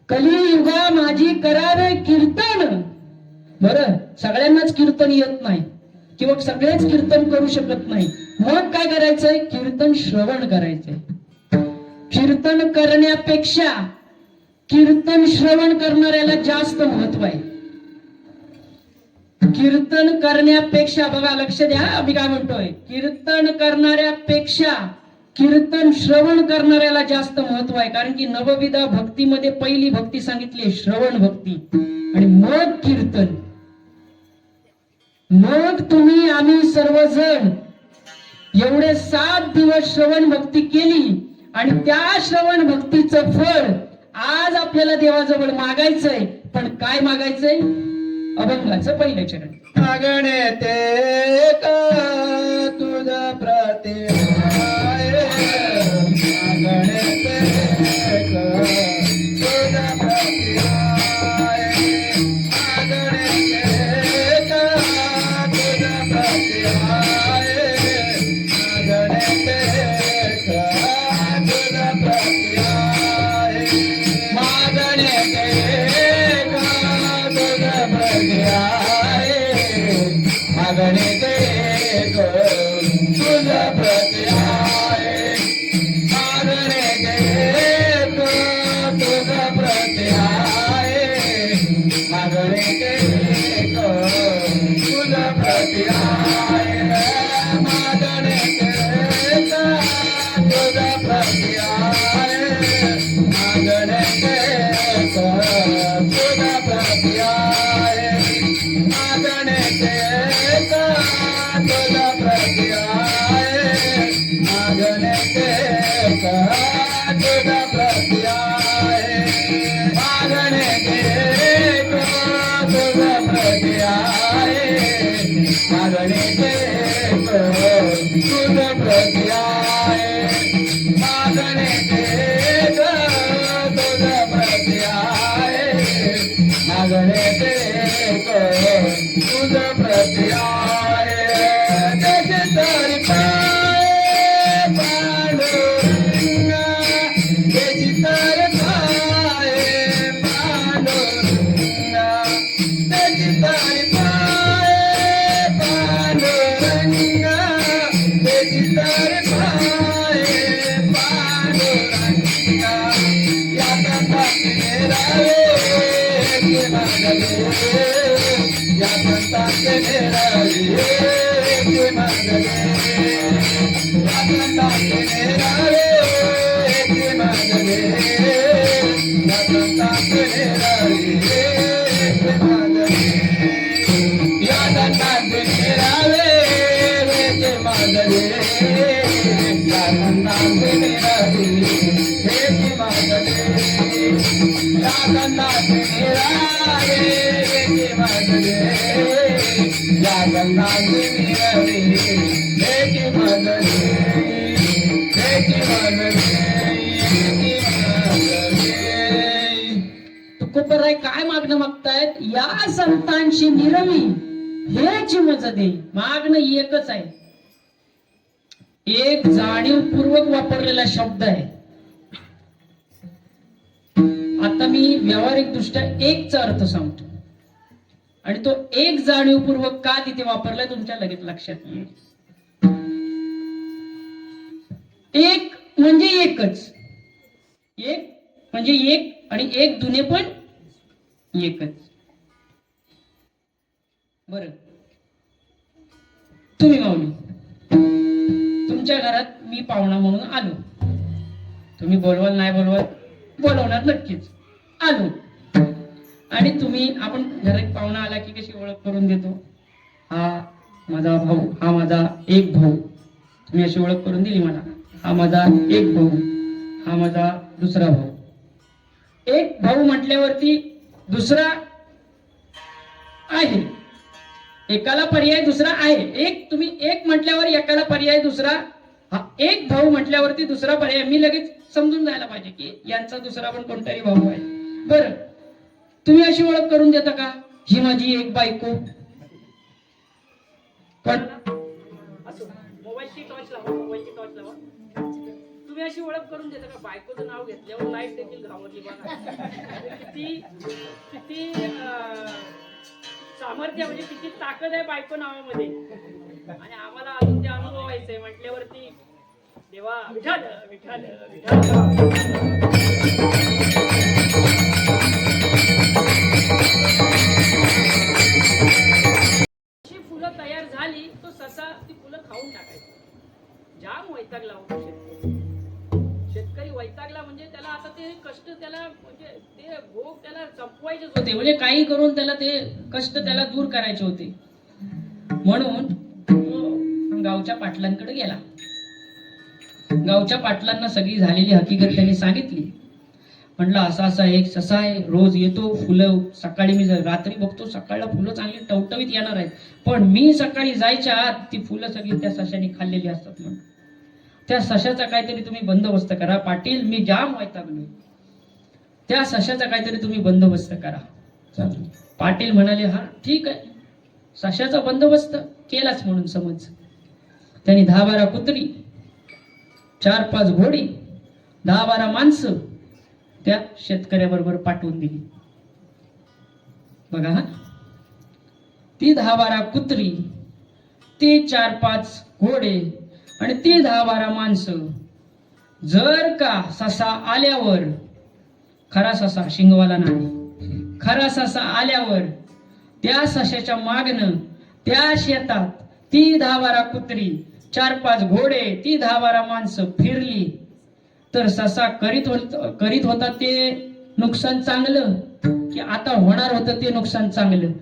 कलियुगा माझी करावे कीर्तन. बरं, सगळ्यांनाच कीर्तन येत नाही किंवा सगळेच कीर्तन करू शकत नाही. मग काय करायचंय? कीर्तन श्रवण करायचंय. कीर्तन करण्यापेक्षा कीर्तन श्रवण करणाऱ्याला जास्त महत्व आहे. कीर्तन करण्यापेक्षा, बघा लक्ष द्या मी काय म्हणतोय, कीर्तन करणाऱ्यापेक्षा कीर्तन श्रवण करणाऱ्याला जास्त महत्व आहे, कारण की नवविधा भक्तीमध्ये पहिली भक्ती सांगितली आहे श्रवण भक्ती, आणि मग कीर्तन. मग तुम्ही आम्ही सर्वजण एवढे 7 दिवस श्रवण भक्ती केली, आणि त्या श्रवण भक्तीचं फळ आज आपल्याला देवाजवळ मागायचंय. पण काय मागायचंय? अभंगाचं पहिलं चरण. मागणे ते का तुझा प्रति मागणे ते का तुझा प्रति मागणे ते का तुझा प्रति मागणे ते का तुझा प्रति मागणे ते का तुझा प्रति मागणे ते तुझा प्रति मागणे ते तुझा प्रति मागणे ते तुझा प्रति मागणे ते तुझा प्रति मागणे ते तुझा प्रति मागणे ते तुझा प्रति मागणे ते तुझा प्रति मागणे ते तुझा प्रति मागणे ते तुझा प्रति मागणे ते तुझा प्रति मागणे ते तुझा प्रति त्याचे तरी पाय पांडुरंगा, त्याची तर पाय पांडुरंगा, त्याची तरी पाय पांडुरंगा, त्याची तर पाय पांडुरंगा. या संतांचे रावे ते मागले, या संतांचे रावे ते मागले, या संतांचे रावे ते मागले, या संतांचे रावे ते मागले, या संतांचे रावे ते मागले, या संतांचे रावे ते मागले, या संतांचे रावे ते मागले, या संतांचे रावे ते मागले, ते मागले. तुकोबराय काय मागणं मागतायत? या संतांशी निरवी हेच मज दे. मागणं एकच आहे, एक जाणीवपूर्वक वापरलेला शब्द आहे. आता मी व्यावहारिक दृष्ट्या एकचा अर्थ सांगतो, आणि तो एक जाणीवपूर्वक का तिथे वापरलाय तुमच्या लगेच लक्षात येईल. एक म्हणजे एकच, एक म्हणजे एक, आणि एक दुने पण एकच. बर, तुम्ही माऊली, तुमच्या घरात मी पाहुणा म्हणून आलो. तुम्ही बोलवाल नाही बोलवाल, बोलवणार नक्कीच. आलो आणि तुम्ही, आपण घरात पाहुणा आला की कशी ओळख करून देतो, हा माझा भाऊ, हा माझा एक भाऊ. तुम्ही अशी ओळख करून दिली मला, हा माझा एक भाऊ, हा माझा दुसरा भाऊ. एक भाऊ म्हटल्यावरती दुसरा आहे, एकाला पर्याय दुसरा आहे. एक, तुम्ही एक म्हटल्यावर एकाला पर्याय दुसरा, हा एक भाऊ म्हटल्यावरती दुसरा पर्याय. मी लगेच समजून जायला पाहिजे की यांचा दुसरा पण कोणतरी भाऊ आहे. बरं, तुम्ही अशी ओळख करून देता का, ही माझी एक बायको? पण मोबाईलची टॉर्च लावा, मोबाईलची टॉर्च लावा. तुम्ही अशी ओळख करून देता का, बायकोचं नाव घेतल्यावर लाईट देखील घावरली बघा. किती किती सामर्थ्य, म्हणजे किती ताकद आहे बायको नावामध्ये. आणि आम्हाला अजून ते अनुभवायचंय म्हटल्यावरती देवा विठाल विठाल विठाल. फुलं तयार झाली तो ससा ती फुलं खाऊन टाकायची. जाम वैताग लावून भोग त्याला संपवायचेच होते, म्हणजे काही करून त्याला ते कष्ट त्याला दूर करायचे होते. म्हणून तो गावच्या पाटलांकडे गेला. गावच्या पाटलांना सगळी झालेली हकीकत त्यांनी सांगितली. म्हटलं असा असा एक ससा आहे, रोज येतो, फुलं सकाळी मी रात्री बघतो सकाळला फुलं चांगली टवटवीत येणार आहेत, पण मी सकाळी जायच्या आत ती फुलं सगळी त्या सशाने खाल्लेली असतात. म्हणून त्या सशाचा काहीतरी तुम्ही बंदोबस्त करा पाटील, मी जाम वैतागलोय, त्या सशाचा काहीतरी तुम्ही बंदोबस्त करा. पाटील म्हणाले हा ठीक आहे, सशाचा बंदोबस्त केलाच म्हणून समज. त्यांनी 10-12 कुत्री, 4-5 घोडी, 10-12 माणसं त्या शेतकऱ्याबरोबर पाठवून दिली. बघा, ती 10-12 कुत्री, ती 4-5 घोडे आणि ती 10-12 माणसं, जर का ससा आल्यावर, खरा ससा शिंगवाला नाही, खरा ससा आल्यावर त्या सशाच्या मागणं त्या शेतात ती 10-12 कुत्री, 4-5 घोडे, ती 10-12 माणसं फिरली तर ससा करीत होता ते नुकसान चांगलं की आता होणार होतं ते नुकसान चांगलं?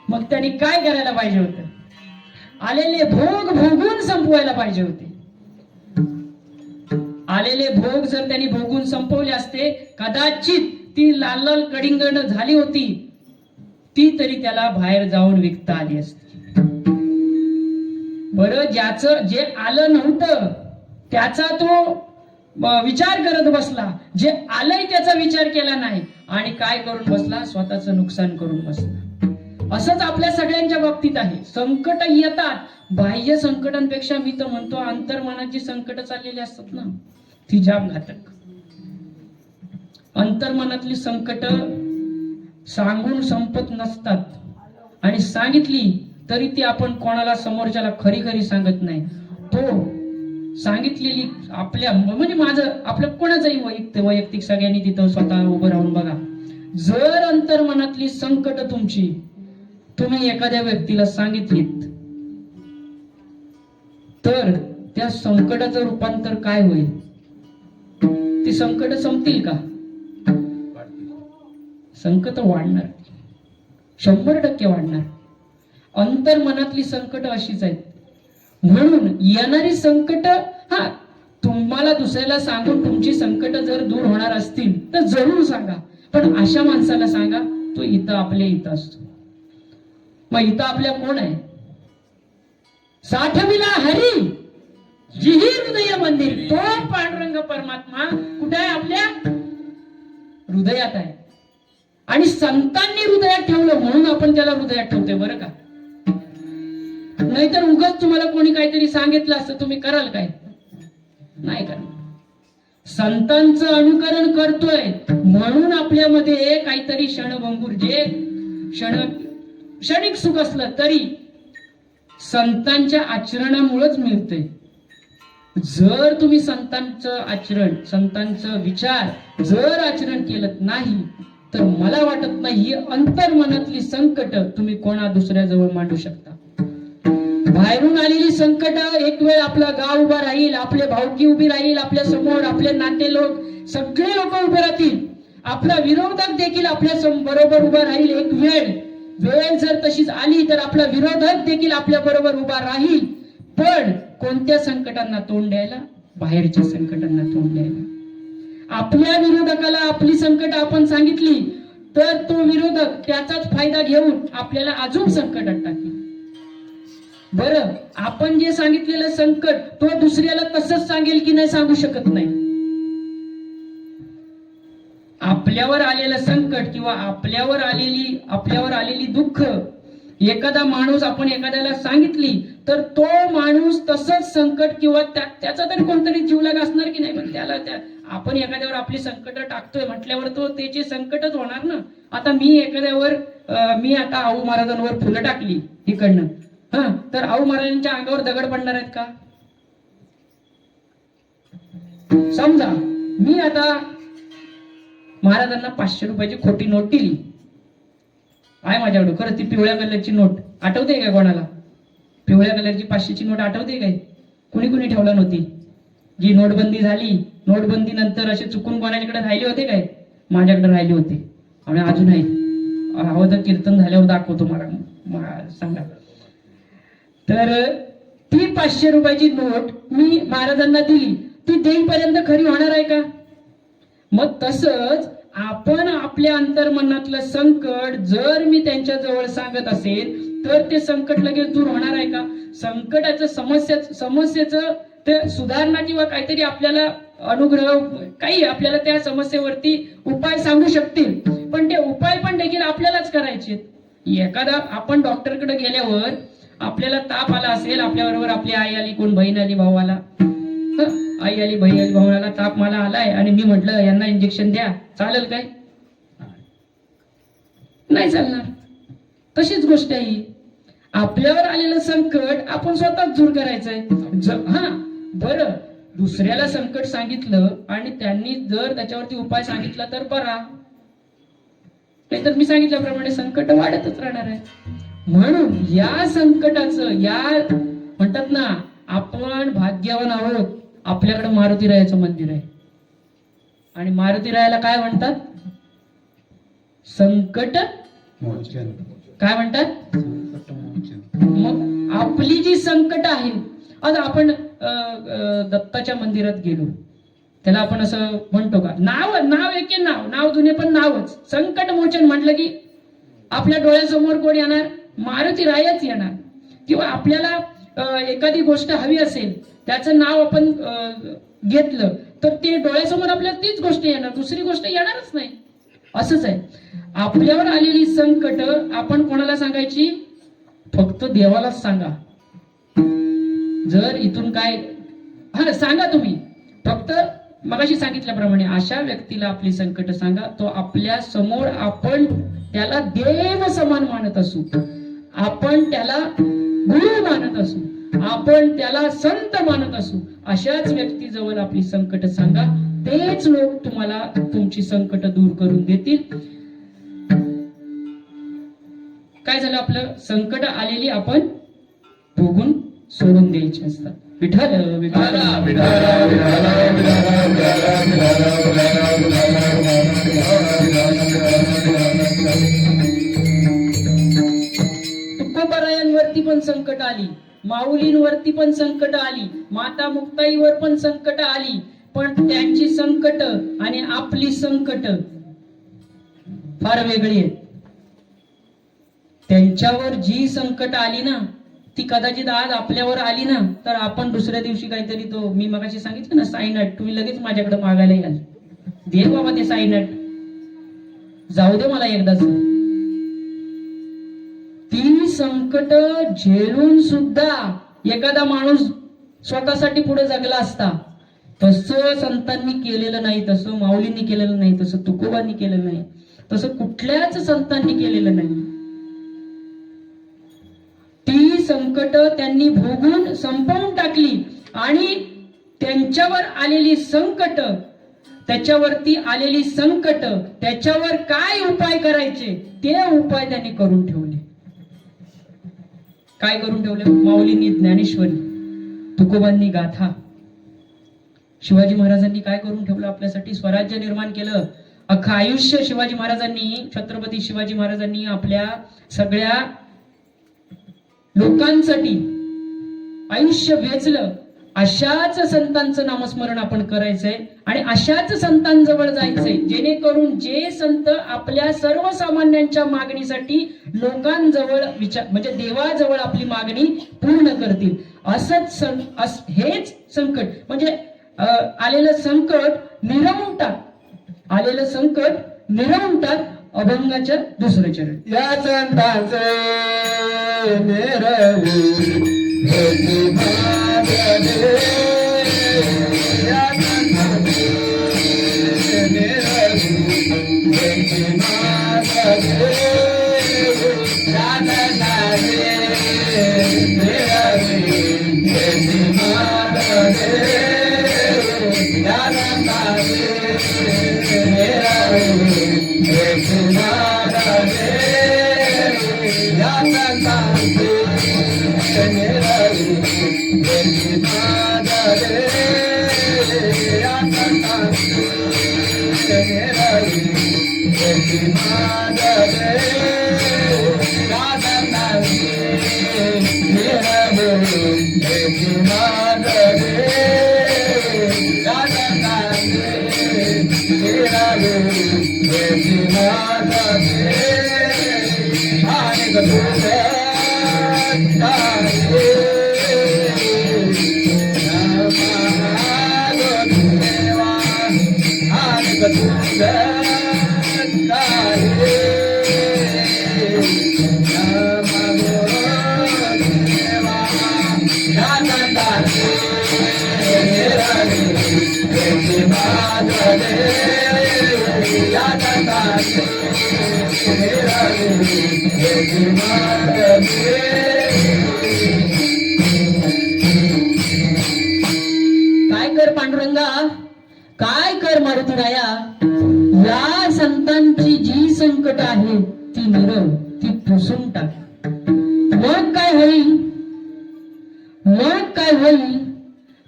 मग त्यांनी काय करायला पाहिजे होतं? आलेले भोग भोगून संपवायला पाहिजे होते. आलेले भोग जर त्यांनी भोगून संपवले असते, कदाचित ती लाल लाल कडिंगण झाली होती ती तरी त्याला बाहेर जाऊन विकता आली असती. बरं, ज्याचं जे आलं नव्हतं त्याचा तो विचार करत बसला, जे आलंय त्याचा विचार केला नाही आणि काय करून बसला? स्वतःचं नुकसान करून बसला. असंच आपल्या सगळ्यांच्या बाबतीत आहे. संकट येतात, बाह्य संकटांपेक्षा मी तर म्हणतो अंतर्मनात जी संकट चाललेली असतात ना, ती जाम घातक. अंतर्मनातली संकट सांगून संपत नसतात आणि सांगितली तरी ती आपण कोणाला समोरच्याला खरी खरी सांगत नाही. तो सांगितलेली आपल्या म्हणजे माझं आपलं कोणाचंही वैयक्तिक सगळ्यांनी तिथं स्वतः उभं राहून बघा. जर अंतर्मनातली संकट तुमची तुम्ही एखाद्या व्यक्तीला सांगितलीत तर त्या संकटाचं रूपांतर काय होईल? ती संकट संपतील का? संकट वाढणार, 100% वाढणार. अंतर्मनातली संकट अशीच आहेत. म्हणून येणारी संकट, हा तुम्हाला दुसऱ्याला सांगून तुमची संकट जर दूर होणार असतील तर जरूर सांगा, पण अशा माणसाला सांगा तो इथं आपल्या इथं असतो. मग इथं आपल्या कोण आहे? साठविला हरी जिही हृदय मंदिर, तो पांडुरंग परमात्मा कुठे आहे? आपल्या हृदयात आहे. आणि संतांनी हृदयात ठेवलं म्हणून आपण त्याला हृदयात ठेवतोय, बरं का? नाहीतर उगाच तुम्हाला कोणी काहीतरी सांगितलं असतं, तुम्ही कराल काय? नाही करणार. संतांचं अनुकरण करतोय म्हणून आपल्यामध्ये काहीतरी क्षणभंगूर, जे क्षणिक सुख असलं तरी संतांच्या आचरणामुळेच मिळतंय. जर तुम्ही संतांचं आचरण, संतांचं विचार जर आचरण केलं नाही तर मला वाटत नाही ही अंतर्मनातली संकट तुम्ही कोणा दुसऱ्याजवळ मांडू शकता. बाहेरून आलेली संकट एक वेळ आपला गाव उभा राहील, आपले भावकी उभी राहील, आपल्या समोर आपले नाते लोक सगळे लोक उभे राहतील, आपला विरोधक देखील आपल्या बरोबर उभा राहील. एक वेळ जर तशीच आली तर आपला विरोधक देखील आपल्या बरोबर उभा राहील. पण कोणत्या संकटांना तोंड द्यायला? बाहेरच्या संकटांना तोंड द्यायला. आपल्या विरोधकाला आपली संकट आपण सांगितली तर तो विरोधक त्याचाच फायदा घेऊन आपल्याला अजून संकटात टाकेल. बरं, आपण जे सांगितलेलं संकट तो दुसऱ्याला तसंच सांगेल की नाही सांगू शकत नाही. आपल्यावर आलेलं संकट किंवा आपल्यावर आलेली दुःख एखादा माणूस आपण एखाद्याला सांगितली तर तो माणूस तसंच संकट किंवा त्याचा तरी कोणतरी जीवलाग असणार की नाही. पण त्याला आपण एखाद्यावर आपली संकट टाकतोय म्हटल्यावर तो त्याचे संकटच होणार ना. आता मी एखाद्यावर मी आता आऊ महाराजांवर फुलं टाकली इकडनं, तर आऊ महाराजांच्या अंगावर दगड पडणार आहेत का? समजा मी आता महाराजांना 500 रुपयाची खोटी नोट दिली आहे माझ्याकडे, खरं ती पिवळ्या कलरची नोट आठवते का कोणाला? पिवळ्या कलरची 500ची नोट आठवते काय? कुणी ठेवला नव्हती? जी नोटबंदी झाली, नोटबंदी नंतर असे चुकून कोणाच्याकडे राहिले होते काय? माझ्याकडे राहिले होते आणि अजूनही हवं तर कीर्तन झाल्यावर दाखवतो मला सांगा. तर ती 500 रुपयाची नोट मी महाराजांना दिली, ती देईपर्यंत खरी होणार आहे का? मग तसंच आपण आपल्या अंतर्मनातलं संकट जर मी त्यांच्या जवळ सांगत असेल तर ते संकट लगेच दूर होणार आहे का? संकटाचं समस्येचं ते सुधारणा किंवा काहीतरी आपल्याला अनुग्रह काही आपल्याला त्या समस्येवरती उपाय सांगू शकतील, पण ते उपाय पण देखील आपल्यालाच करायचे. एखादा आपण डॉक्टरकडे गेल्यावर आपल्याला ताप आला असेल, आपल्याबरोबर आपली आई आली, कोण बहीण आली, भाऊ आला, आई आली, बहीण आली, भाऊ आला, ताप मला आलाय आणि मी म्हटलं यांना इंजेक्शन द्या, चालेल काय? नाही चालणार. तशीच गोष्ट आहे, आपल्यावर आलेलं संकट आपण स्वतःच दूर करायचंय. हा बरं, दुसऱ्याला संकट सांगितलं आणि त्यांनी जर त्याच्यावरती उपाय सांगितला तर बरा, नाहीतर मी सांगितल्याप्रमाणे संकट वाढतच राहणार आहे. म्हणून या संकटाचं, या म्हणतात ना, आपण भाग्यवान आहोत, आपल्याकडे मारुतीरायाचं मंदिर आहे. आणि मारुतीरायाला काय म्हणतात? संकट काय म्हणतात? मग आपली जी संकट आहे, आज आपण दत्ताच्या मंदिरात गेलो, त्याला आपण असं म्हणतो का? नाव एके नाव जुने पण नावच. संकट मोचन म्हटलं की आपल्या डोळ्यासमोर कोण येणार? मारुतीरायच येणार. किंवा आपल्याला एखादी गोष्ट हवी असेल, त्याचं नाव आपण घेतलं तर ते डोळ्यासमोर आपल्याला तीच गोष्ट येणार, दुसरी गोष्ट येणारच नाही. असंच आहे, आपल्यावर आलेली संकट आपण कोणाला सांगायची? फक्त देवालाच सांगा. जर इथून काय सांगा तुम्ही, फक्त मगाशी सांगितल्याप्रमाणे अशा व्यक्तीला आपली संकट सांगा. तो आपल्या समोर, आपण त्याला देव समान मानत असू, आपण त्याला गुरु मानत असू, आपण त्याला संत मानत असू, अशाच व्यक्तीजवळ आपली संकट सांगा. तेच लोक तुम्हाला तुमची संकट दूर करून देतील. काय झालं? आपलं संकट आलेली आपण भोगून सोडून द्यायची असतात. विठ्ठल विठ्ठल तुकोबारायांवरती पण संकट आली, माऊलींवरती पण संकट आली, माता मुक्ताईवर पण संकट आली, पण त्यांची संकट आणि आपली संकट फार वेगळी आहेत. त्यांच्यावर जी संकट आली ना, ती कदाचित आज आपल्यावर आली ना, तर आपण दुसऱ्या दिवशी काहीतरी, तो मी मगाशी सांगितलं ना साईनट, तुम्ही लगेच माझ्याकडे मागायला याल, दे बाबा ते साईनट, जाऊ दे मला एकदाच. ती संकट झेलून सुद्धा एखादा माणूस स्वतःसाठी पुढे जगला असता. तसं संतांनी केलेलं नाही, तसं माऊलींनी केलेलं नाही, तसं तुकोबांनी केलेलं नाही, तसं कुठल्याच संतांनी केलेलं नाही. ती संकट त्यांनी भोगून संपवून टाकली आणि त्यांच्यावर आलेली संकट, त्याच्यावरती आलेली संकट, त्याच्यावर काय उपाय करायचे ते उपाय त्यांनी करून ठेवले. काय करून ठेवले? माऊलींनी ज्ञानेश्वरी, तुकोबांनी गाथा, शिवाजी महाराजांनी काय करून ठेवलं? आपल्यासाठी स्वराज्य निर्माण केलं. अख्खं आयुष्य शिवाजी महाराजांनी, छत्रपती शिवाजी महाराजांनी आपल्या सगळ्या लोकांसाठी आयुष्य वेचलं. अशाच संतांचं नामस्मरण आपण करायचंय आणि अशाच संतांजवळ जायचंय, जेणेकरून जे संत आपल्या सर्वसामान्यांच्या मागणीसाठी लोकांजवळ म्हणजे देवाजवळ आपली मागणी पूर्ण करतील. असंच हेच संकट म्हणजे आलेलं संकट निरवून टाक, आलेलं संकट निरवून टाक. अभंगाच्या दुसरं चरण. या संतांचे निरवी काय कर पांडुरंगा, काय कर मारुतीराया, या संतांची जी संकट आहे ती मिरव, ती पुसून टाक. मग काय होईल? मग काय होईल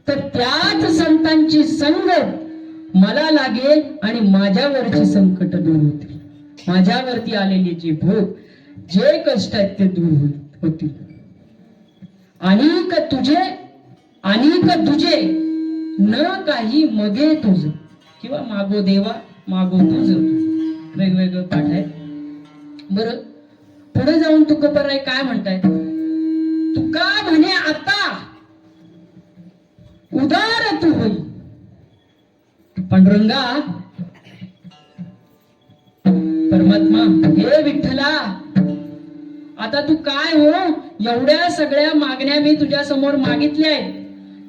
तर त्याच संतांची संगत मला लागेल आणि माझ्यावरची संकट दूर होतील. माझ्यावरती आलेली जी भूक, जे कष्ट आहेत ते दूर होतील. आणि तुझे न काही मगे तुझ, किंवा मागो देवा मागो तुझ, वेगवेगळं पाठ आहे. बरं, पुढे जाऊन तुकोबराय काय म्हणताय? तुका म्हणे आता उदार तू होई. पांडुरंगा, परमात्मा, हे विठ्ठला, आता तू काय हो, एवढ्या सगळ्या मागण्या मी तुझ्या समोर मागितल्या आहेत.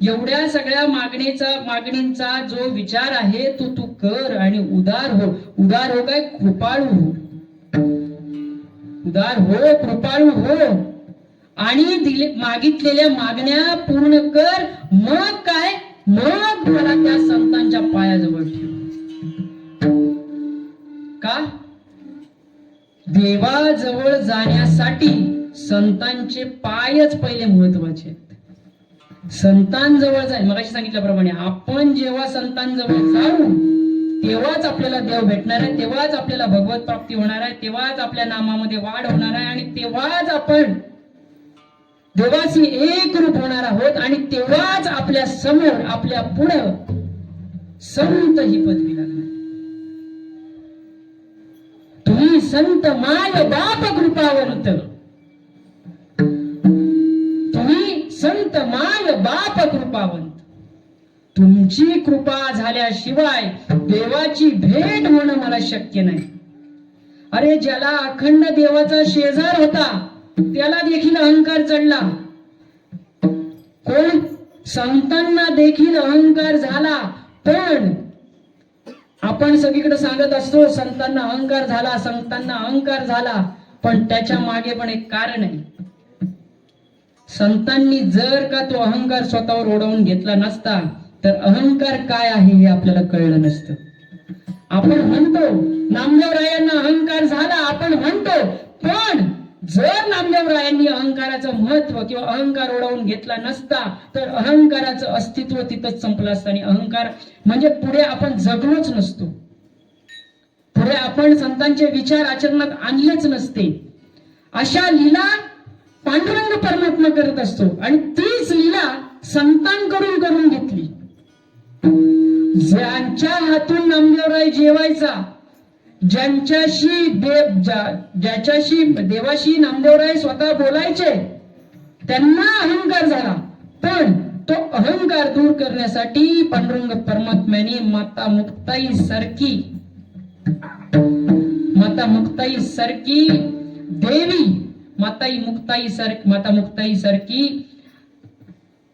एवढ्या सगळ्या मागणींचा जो विचार आहे तो तू कर आणि उदार हो. उदार हो काय? कृपाळू हो. उदार हो, कृपाळू हो आणि मागितलेल्या मागण्या पूर्ण कर. मग काय? मग मला त्या संतांच्या पायाजवळ ठेव. का? देवाजवळ जाण्यासाठी संतांचे पायच पहिले महत्वाचे आहेत. संतांजवळ जाय, मगाशी सांगितल्याप्रमाणे आपण जेव्हा संतांजवळ जाऊ तेव्हाच आपल्याला देव भेटणार आहे, तेव्हाच आपल्याला भगवत प्राप्ती होणार आहे, तेव्हाच आपल्या नामामध्ये वाढ होणार आहे आणि तेव्हाच आपण देवाशी एक रूप होणार आहोत आणि तेव्हाच आपल्या समोर, आपल्या पुढं संत ही पदवी लागणार. तुम्ही संत माय बाप कृपावंत, तुम्ही संत माय बाप कृपावंत. तुमची कृपा झाल्याशिवाय देवाची भेट होणं मला शक्य नाही. अरे, ज्याला अखंड देवाचा शेजार होता त्याला देखील अहंकार चढला. कोण? संतांना देखील अहंकार झाला. पण आपण सगळीकडे सांगत असतो संतांना अहंकार झाला, संतांना अहंकार झाला, पण त्याच्या मागे पण एक कारण आहे. संतांनी जर का तो अहंकार स्वतःवर ओढवून घेतला नसता तर अहंकार काय आहे हे आपल्याला कळलं नसतं. आपण म्हणतो नामदेवरायांना अहंकार झाला, आपण म्हणतो, पण जर नामदेवरायांनी अहंकाराचं महत्व किंवा अहंकार ओढवून घेतला नसता तर अहंकाराचं अस्तित्व तिथंच संपलं असतं आणि अहंकार म्हणजे पुढे आपण जगलोच नसतो. पुढे आपण संतांचे विचार आचरणात आणलेच नसते. अशा लीला पांडुरंग परमात्मा करत असतो आणि तीच लीला संतांकडून करून घेतली. ज्यांच्या हातून नामदेवराय जेवायचा, ज्याच्याशी देवाशी नामदेवराय स्वतः बोलायचे, त्यांना अहंकार झाला. पण तो अहंकार दूर करण्यासाठी पांडुरंग परमात्म्याने माता मुक्ताई सारखी देवी, माता मुक्ताई सारखी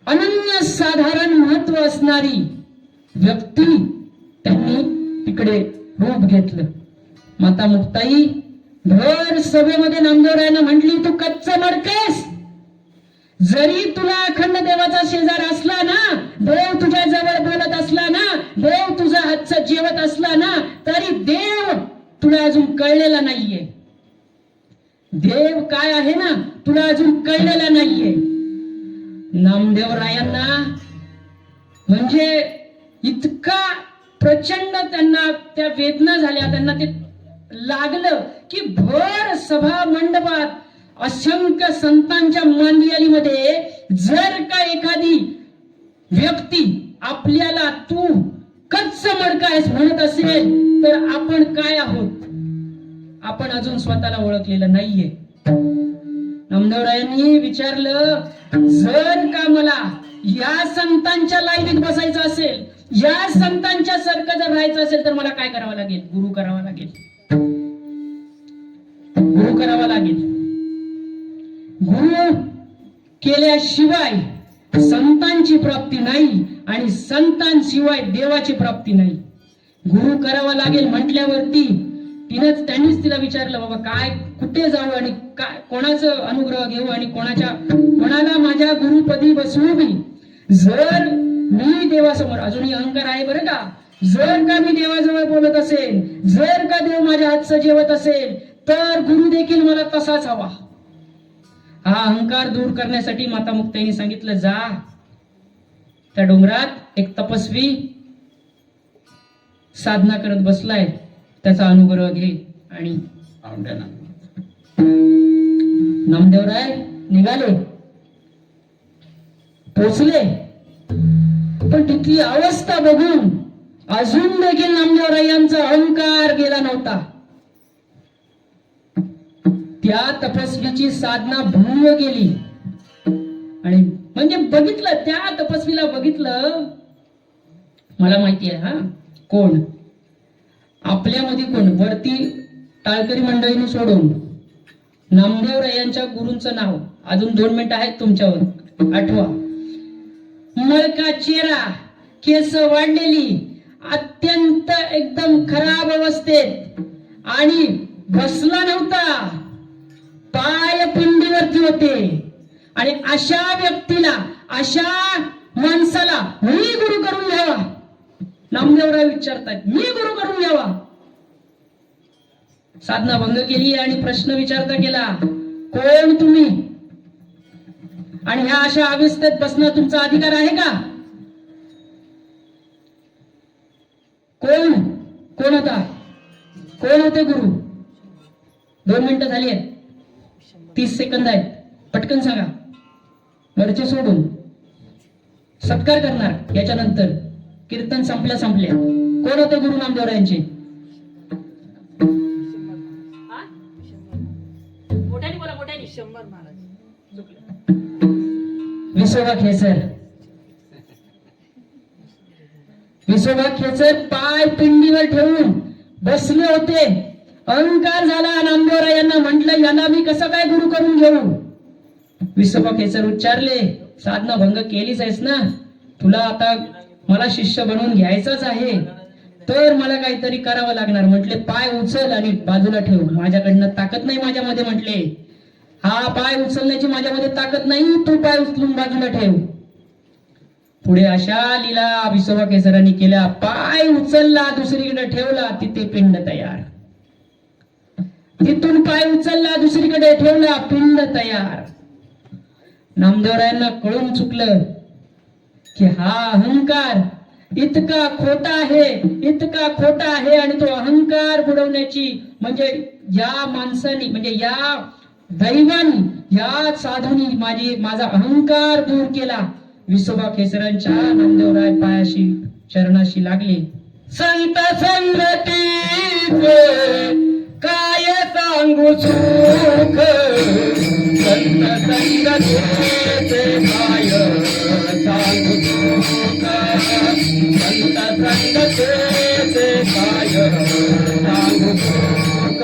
अनन्य साधारण महत्व असणारी व्यक्ती त्यांनी तिकडे रूप घेतलं. माता मुक्ताई भर सभेमध्ये नामदेवरायांना म्हटली, तू कच्च मडकेस, जरी तुला अखंड देवाचा शेजार असला ना, देव तुझ्या जवळ बोलत असला ना, देव तुझा हातचं जेवत असला ना, तरी देव तुला अजून कळलेला नाहीये. देव काय आहे ना तुला अजून कळलेला नाहीये. नामदेवरायांना म्हणजे इतका प्रचंड त्यांना त्या वेदना झाल्या, त्यांना ते लागलं की भर सभा मंडपात असंख्य संतांच्या मांदियालीमध्ये जर का एखादी व्यक्ती आपल्याला तू कच्च मडकायस म्हणत असेल तर आपण काय आहोत, आपण अजून स्वतःला ओळखलेलं नाहीये. नामदेवरायांनी विचारलं, जर का मला या संतांच्या लाईनीत बसायचं असेल, या संतांच्या सारखं जर राहायचं असेल तर मला काय करावं लागेल? गुरु करावा लागेल. गुरु करावा लागेल. गुरु केल्याशिवाय संतांची प्राप्ती नाही आणि संतांशिवाय देवाची प्राप्ती नाही. गुरु करावा लागेल म्हटल्यावरती त्यांनीच तिला विचारलं, बाबा काय कुठे जाऊ आणि काय कोणाचं अनुग्रह घेऊ आणि कोणाला माझ्या गुरुपदी बसवू मी? जर मी देवासमोर, अजूनही अहंकार आहे बरं का, जर का मी देवाजवळ बोलत असेल, जर का देव माझ्या हातचं जेवत असेल तर गुरु देखील मला तसाच हवा. हा अहंकार दूर करण्यासाठी माता मुक्ताईने सांगितलं, जा त्या डोंगरात एक तपस्वी साधना करत बसलाय, त्याचा अनुग्रह घे. आणि नामदेवराय निघाले, पोचले, पण तिथली अवस्था बघून अजून देखील नामदेवरायांचा अहंकार गेला नव्हता. त्या तपस्वीची साधना भंग गेली आणि म्हणजे बघितलं, त्या तपस्वीला बघितलं, मला माहिती आहे हा कोण, आपल्यामध्ये कोण, वरती टाळकरी मंडळीने सोडून नामदेवरायांच्या गुरूंचं नाव, अजून 2 मिनिटं आहेत तुमच्यावर, आठवा. मळका चेहरा, केस वाढलेली, अत्यंत एकदम खराब अवस्थेत, आणि बसला नव्हता, पाय पिंडीवरती होते. आणि अशा व्यक्तीला, अशा माणसाला मी गुरु करून घ्यावा? नामदेवराय विचारतात, मी गुरु करून घ्यावा? साधना भंग केली आणि प्रश्न विचारता केला, कोण तुम्ही आणि ह्या अशा अवस्थेत बसणं तुमचा अधिकार आहे का? कोण होता? कोण होते गुरु? 2 मिनिटं झाली आहेत, 30 सेकंद आहेत, पटकन सांगा. वरचे सोडून सत्कार करणार याच्यानंतर, कीर्तन संपल्या. कोण होते गुरु नामदेवरायांचे? विसोबा खेचर पाय पिंडीवर ठेवून बसले होते. अहंकार झाला नामदेवरायांना, म्हटलं याला मी कसं काय गुरु करून घेऊ? विसोबा खेचर उच्चारले, साधना भंग केलीच आहेस ना, तुला आता मला शिष्य बनवून घ्यायचंच आहे, तर मला काहीतरी करावं लागणार. म्हटले पाय उचल आणि बाजूला ठेव, माझ्याकडनं ताकद नाही माझ्यामध्ये. म्हटले हा पाय उचलण्याची माझ्यामध्ये ताकद नाही, तू पाय उचलून बाजूला ठेव. पुढे अशा लीला विसोबा केसरांनी केल्या. पाय उचलला, दुसरीकडे ठेवला, तिथे पिंड तयार. तिथून पाय उचलला, दुसरीकडे ठेवला, पिंड तयार. नामदेवरायांना कळून चुकलं की हा अहंकार इतका खोटा आहे आणि तो अहंकार बुडवण्याची, म्हणजे या माणसानी, म्हणजे या दैवानी, या साधूनी माझा अहंकार दूर केला. विसोबा केसरांच्या नामदेवराय पायाशी चरणाशी लागले. संत संगतीचे काय सांगू सुख, संत संगतीचे काय सांगू सुख, संत संगतीचे काय सांगू सुख.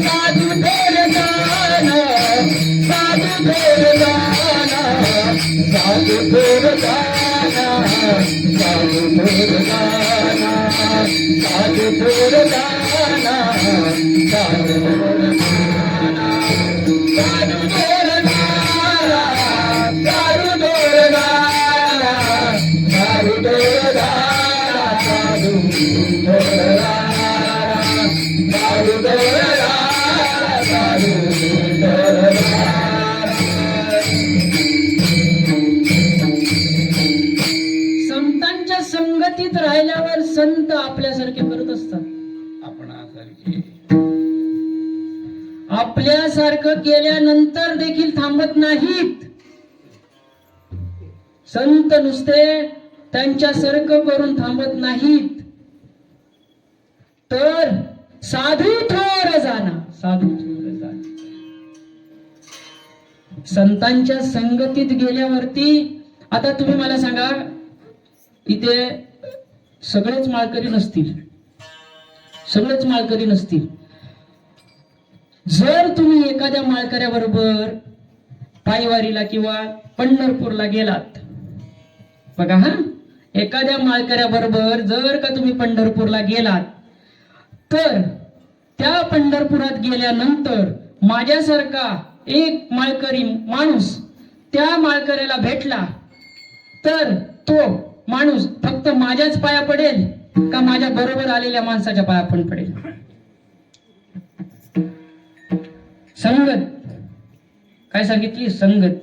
साधु साधू थोर दाना साधू थोर दाना साधू थोर दाना साधू थोर दाना साधू थोर दाना साधू थोर दाना साधू थोर दाना साधू थोर दाना संतांच्या संगतीत राहिल्यावर संत आपल्यासारखे करत असतात. आपणासारखे आपल्यासारखं केल्यानंतर देखील थांबत नाहीत. संत नुसते त्यांच्यासारखं करून थांबत नाहीत, तर साधू थोर जाना साधू थोर जाना. संतांच्या संगतीत गेल्यावरती आता तुम्ही मला सांगा, इथे सगळेच माळकरी नसतील, सगळेच माळकरी नसतील. जर तुम्ही एखाद्या माळकऱ्याबरोबर पायवारीला किंवा पंढरपूरला गेलात, बघा हा, एखाद्या माळकऱ्याबरोबर जर का तुम्ही पंढरपूरला गेलात, तर त्या पंढरपुरात गेल्यानंतर माझ्यासारखा एक माळकरी माणूस त्या माळकऱ्याला भेटला, तर तो माणूस फक्त माझ्याच पाया पडेल का माझ्या बरोबर आलेल्या माणसाच्या पाया पण पडेल? संगत काय सांगितली? संगत.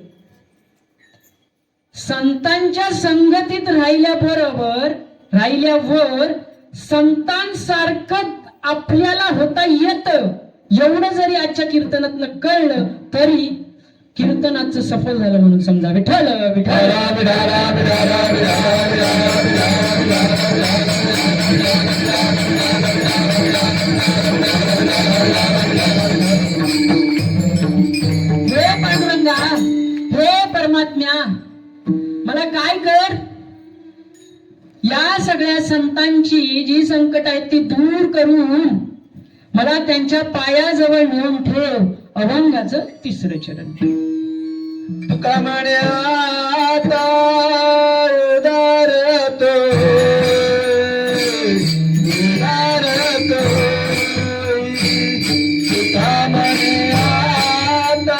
संतांच्या संगतीत राहिल्यावर संतांसारखं आपल्याला होता येतं, एवढं जरी आजच्या कीर्तनातनं कळलं तरी कीर्तनाचं सफल झालं म्हणून समजा. विठ्ठल विठ्ठल हे पांडुरंगा, हे परमात्म्या, मला काय कर, या सगळ्या संतांची जी संकट आहेत ती दूर करून मला त्यांच्या पायाजवळ नेऊन ठेव. अभंगाचं 3रं चरण. तुका म्हणे आता उदारतो उदारतो, तुका म्हणे आता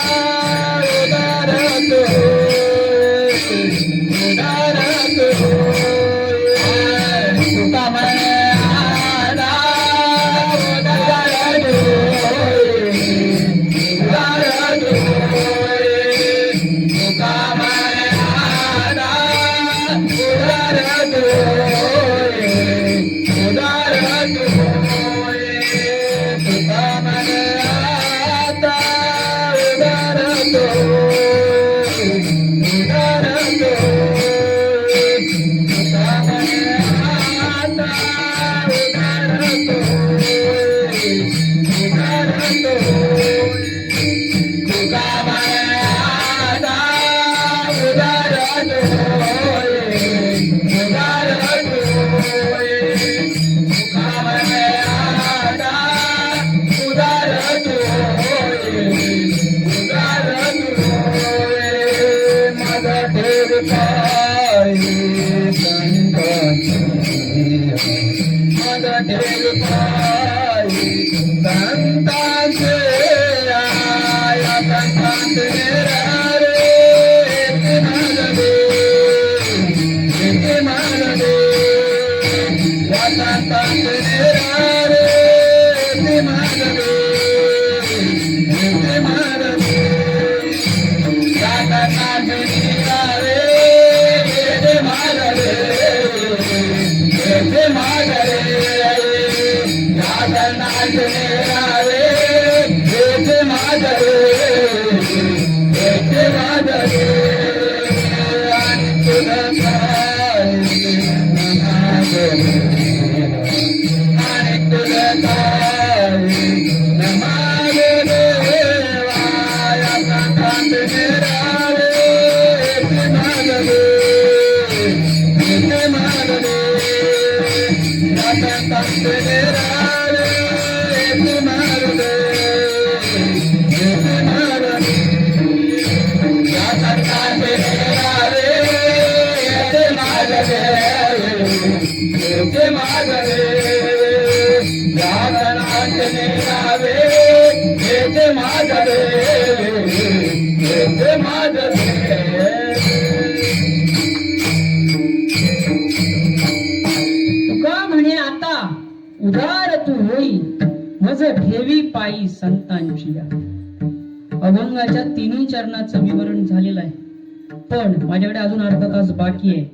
उदारतो उदारतो, तुका म्हणे आता उदारतो माझे या गणात नेरावे हेचे माझे हेचे माझे तुका म्हणे आता उदार तू होई मज ठेवी पायी संतांची या. अभंगाच्या तिन्ही चरणाचं विवरण झालेलं आहे, पण माझ्याकडे अजून अर्धा तास बाकी आहे.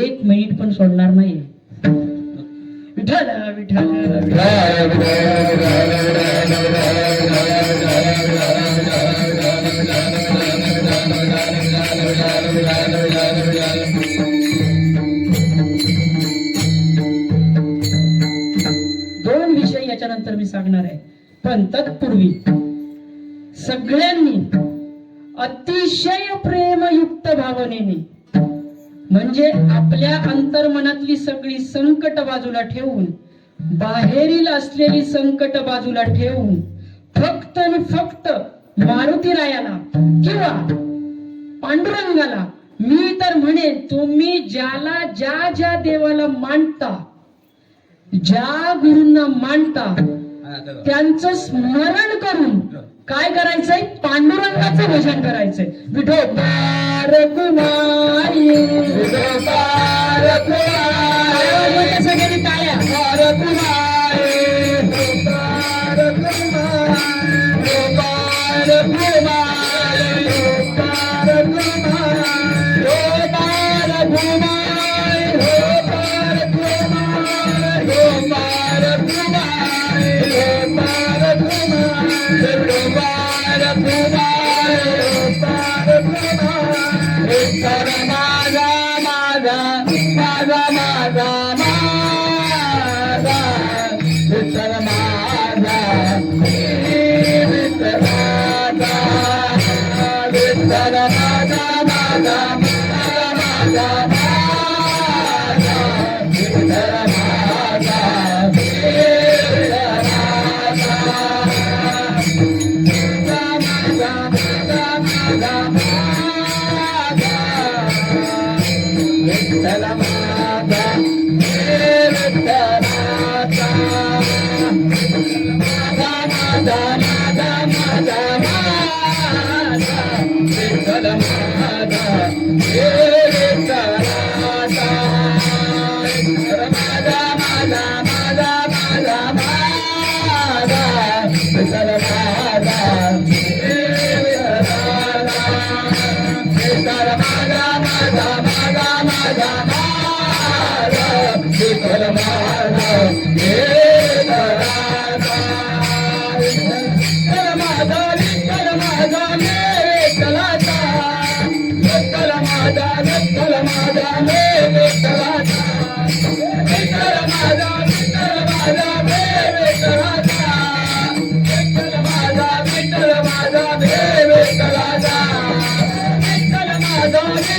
1 मिनिट पण सोडणार नाही. विठ्ठल विठ्ठल दोन विषय याच्यानंतर मी सांगणार आहे, पण तत्पूर्वी सगळ्यांनी अतिशय प्रेमयुक्त भावनेने, म्हणजे आपल्या अंतर्मनातली सगळी संकट बाजूला ठेवून, बाहेरील असलेली संकट बाजूला ठेवून, फक्त आणि फक्त मारुतीरायाला किंवा पांडुरंगाला, मी तर म्हणे तुम्ही ज्याला ज्या ज्या देवाला मानता, ज्या गुरूंना मानता, त्यांचं स्मरण करून काय करायचंय? पांडुरंगाचं भजन करायचंय. विठोबार कुमारी विठोबार कुमारी सगळ्यांनी टाळ्या. विठोबार कुमारी विठोबार कुमारी विठोबार कुमारी विठोबार कुमारी विठोबार कुमारी विठोबार कुमारी विठोबार कुमारी विठोबार कुमारी विठोबार कुमारी विठ्ठल माझा माझा माझा माझा माझा विठ्ठल माझा विठ्ठल माझा विठ्ठल माझा माझा माझा माझा विठ्ठल माझा विठ्ठल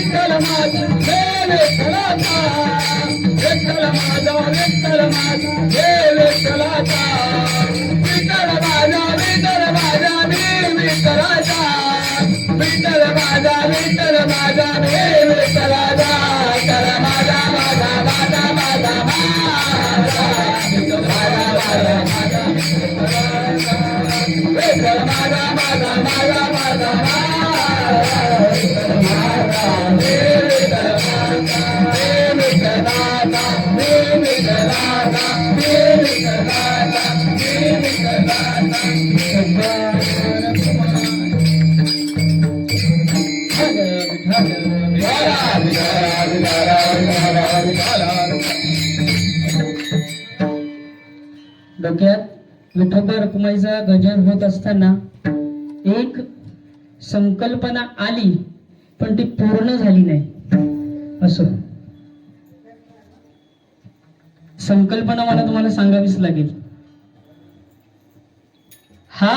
माझा डोक्यात विठोबा रखुमाईचा गजर होत असताना एक संकल्पना आली, पण ती पूर्ण झाली नाही. असो, संकल्पना मला तुम्हाला सांगावीच लागेल. हा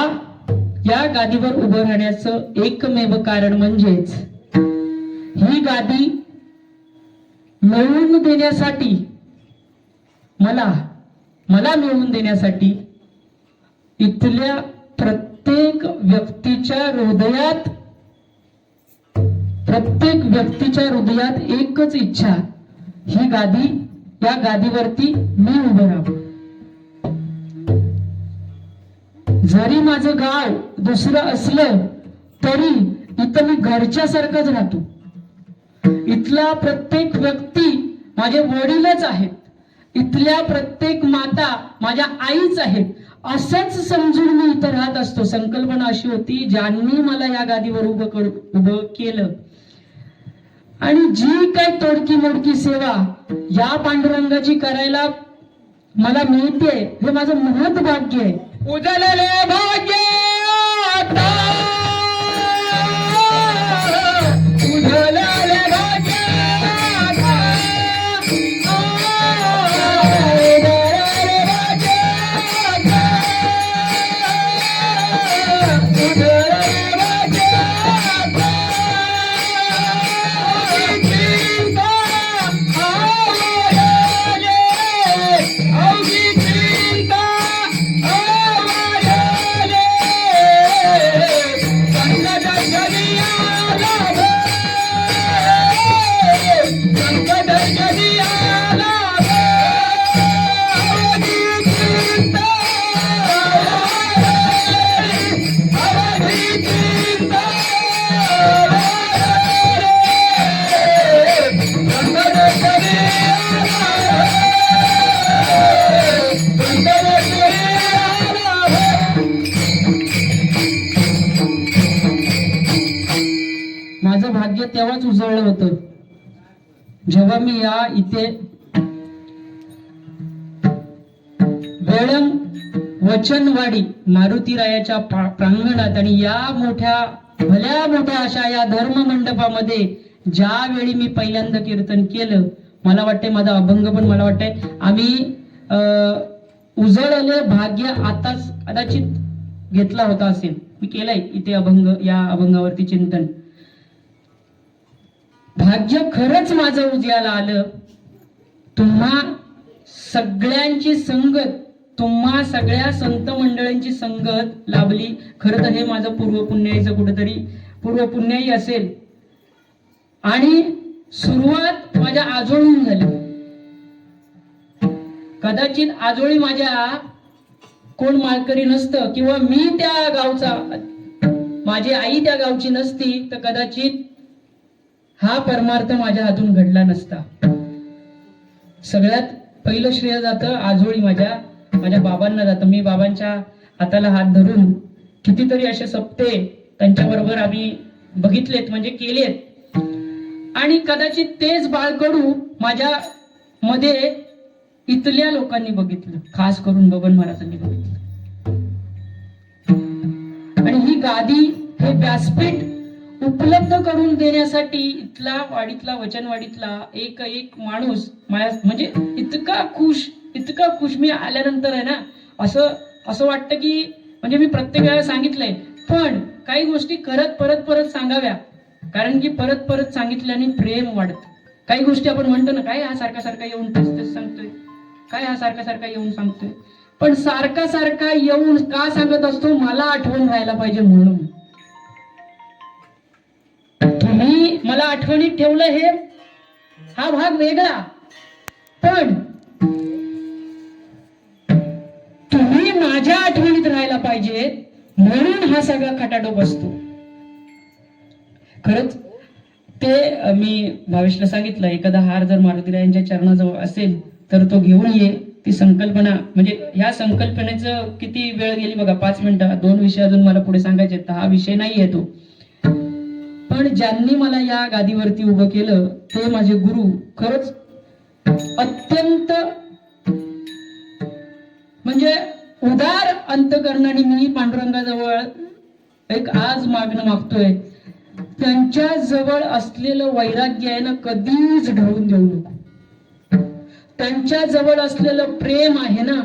या गादीवर उभं राहण्याचं एकमेव कारण म्हणजेच ही गादी मिळवून देण्यासाठी, मला मिळवून देण्यासाठी इथल्या प्रत्येक व्यक्तीच्या हृदयात एकच इच्छा, ही गादी, या गादीवरती मी उभं राहावं. जरी माझं गाव दुसरं असलं तरी इथं मी घरच्यासारखंच राहतो. इथला प्रत्येक व्यक्ती माझे वडीलच आहेत. इथल्या प्रत्येक माता माझ्या आईच आहेत. असंच समजून मी इथं राहत असतो. संकल्पना अशी होती, ज्यांनी मला या गादीवर उभं केलं आणि जी काही तोडकी मोडकी सेवा या पांडुरंगाची करायला मला मिळते, हे माझं महत् भाग्य आहे. उजळले भाग्य आता, उजळले भाग्य आता, उजळले भाग्य आता, उजळले भाग्य आता. चिंता आवाजाने, अवघी चिंता आवाजाने, संकट कधी आला भो, संकट कधी आला भो, अवघी चिंता आवाजाने, अवघी चिंता माझं भाग्य तेव्हाच उजळलं होतं जेव्हा मी या इथे वेळम वचनवाडी मारुतीरायाच्या प्रांगणात आणि या भल्या मोठ्या अशा या धर्म मंडपामध्ये ज्यावेळी मी पहिल्यांदा कीर्तन केलं, मला वाटते माझा अभंग पण मला वाटतंय आम्ही उजळले भाग्य आताच कदाचित घेतला होता असेल. मी केलंय इथे अभंग, या अभंगावरती चिंतन. भाग्य खरंच माझं उजळायला आलं. तुम्हा सगळ्यांची संगत, तुम्हा सगळ्या संत मंडळींची संगत लाभली. खरं तर हे माझं पूर्वपुण्याईचं कुठेतरी पूर्वपुण्याई असेल. आणि सुरुवात माझ्या आजोळून झाली. कदाचित आजोळी माझ्या कोण माळकरी नसतं किंवा मी त्या गावचा, माझी आई त्या गावची नसती तर कदाचित हा परमार्थ माझ्या हातून घडला नसता. सगळ्यात पहिलं श्रेय जातं आजोळी माझ्या बाबांना जातं. मी बाबांच्या हाताला हात धरून कितीतरी असे सप्ते त्यांच्याबरोबर आम्ही बघितलेत, म्हणजे केलेत. आणि कदाचित तेच बाळकडू माझ्या मध्ये इथल्या लोकांनी बघितलं, खास करून बबन महाराजांनी बघितलं. आणि ही गादी, हे व्यासपीठ उपलब्ध करून देण्यासाठी इथला वाडीतला, वचनवाडीतला एक माणूस म्हणजे इतका खुश मी आल्यानंतर आहे ना, असं वाटतं की म्हणजे मी प्रत्येक वेळेला सांगितलंय, पण काही गोष्टी परत सांगाव्या, कारण की परत सांगितल्याने प्रेम वाढत. काही गोष्टी आपण म्हणतो ना, काय हा सारखा येऊन तेच सांगतोय, काय हा सारखा येऊन सांगतोय, पण सारखा येऊन का सांगत असतो, मला आठवण राहायला पाहिजे म्हणून. तुम्ही मला आठवणीत ठेवलं, हे हा भाग वेगळा, पण तुम्ही माझ्या आठवणीत राहायला पाहिजे म्हणून हा सगळा खटाटोप असतो. खरंच ते मी भावेशला सांगितलं, एखादा हार जर मारुतीरायांच्या चरणाजवळ असेल तर तो घेऊन ये. ती संकल्पना, म्हणजे ह्या संकल्पनेचं किती वेळ गेली बघा, 5 मिनिटं. 2 विषय अजून मला पुढे सांगायचे, तर हा विषय नाही आहे तो. पण ज्यांनी मला या गादीवरती उभं केलं ते माझे गुरु. खरंच अत्यंत म्हणजे उदार अंतकरणाने मी पांडुरंगाजवळ एक आज मागणं मागतोय, त्यांच्या जवळ असलेलं वैराग्य आहे ना, कधीच ढळून देऊ नको. त्यांच्या जवळ असलेलं प्रेम आहे ना,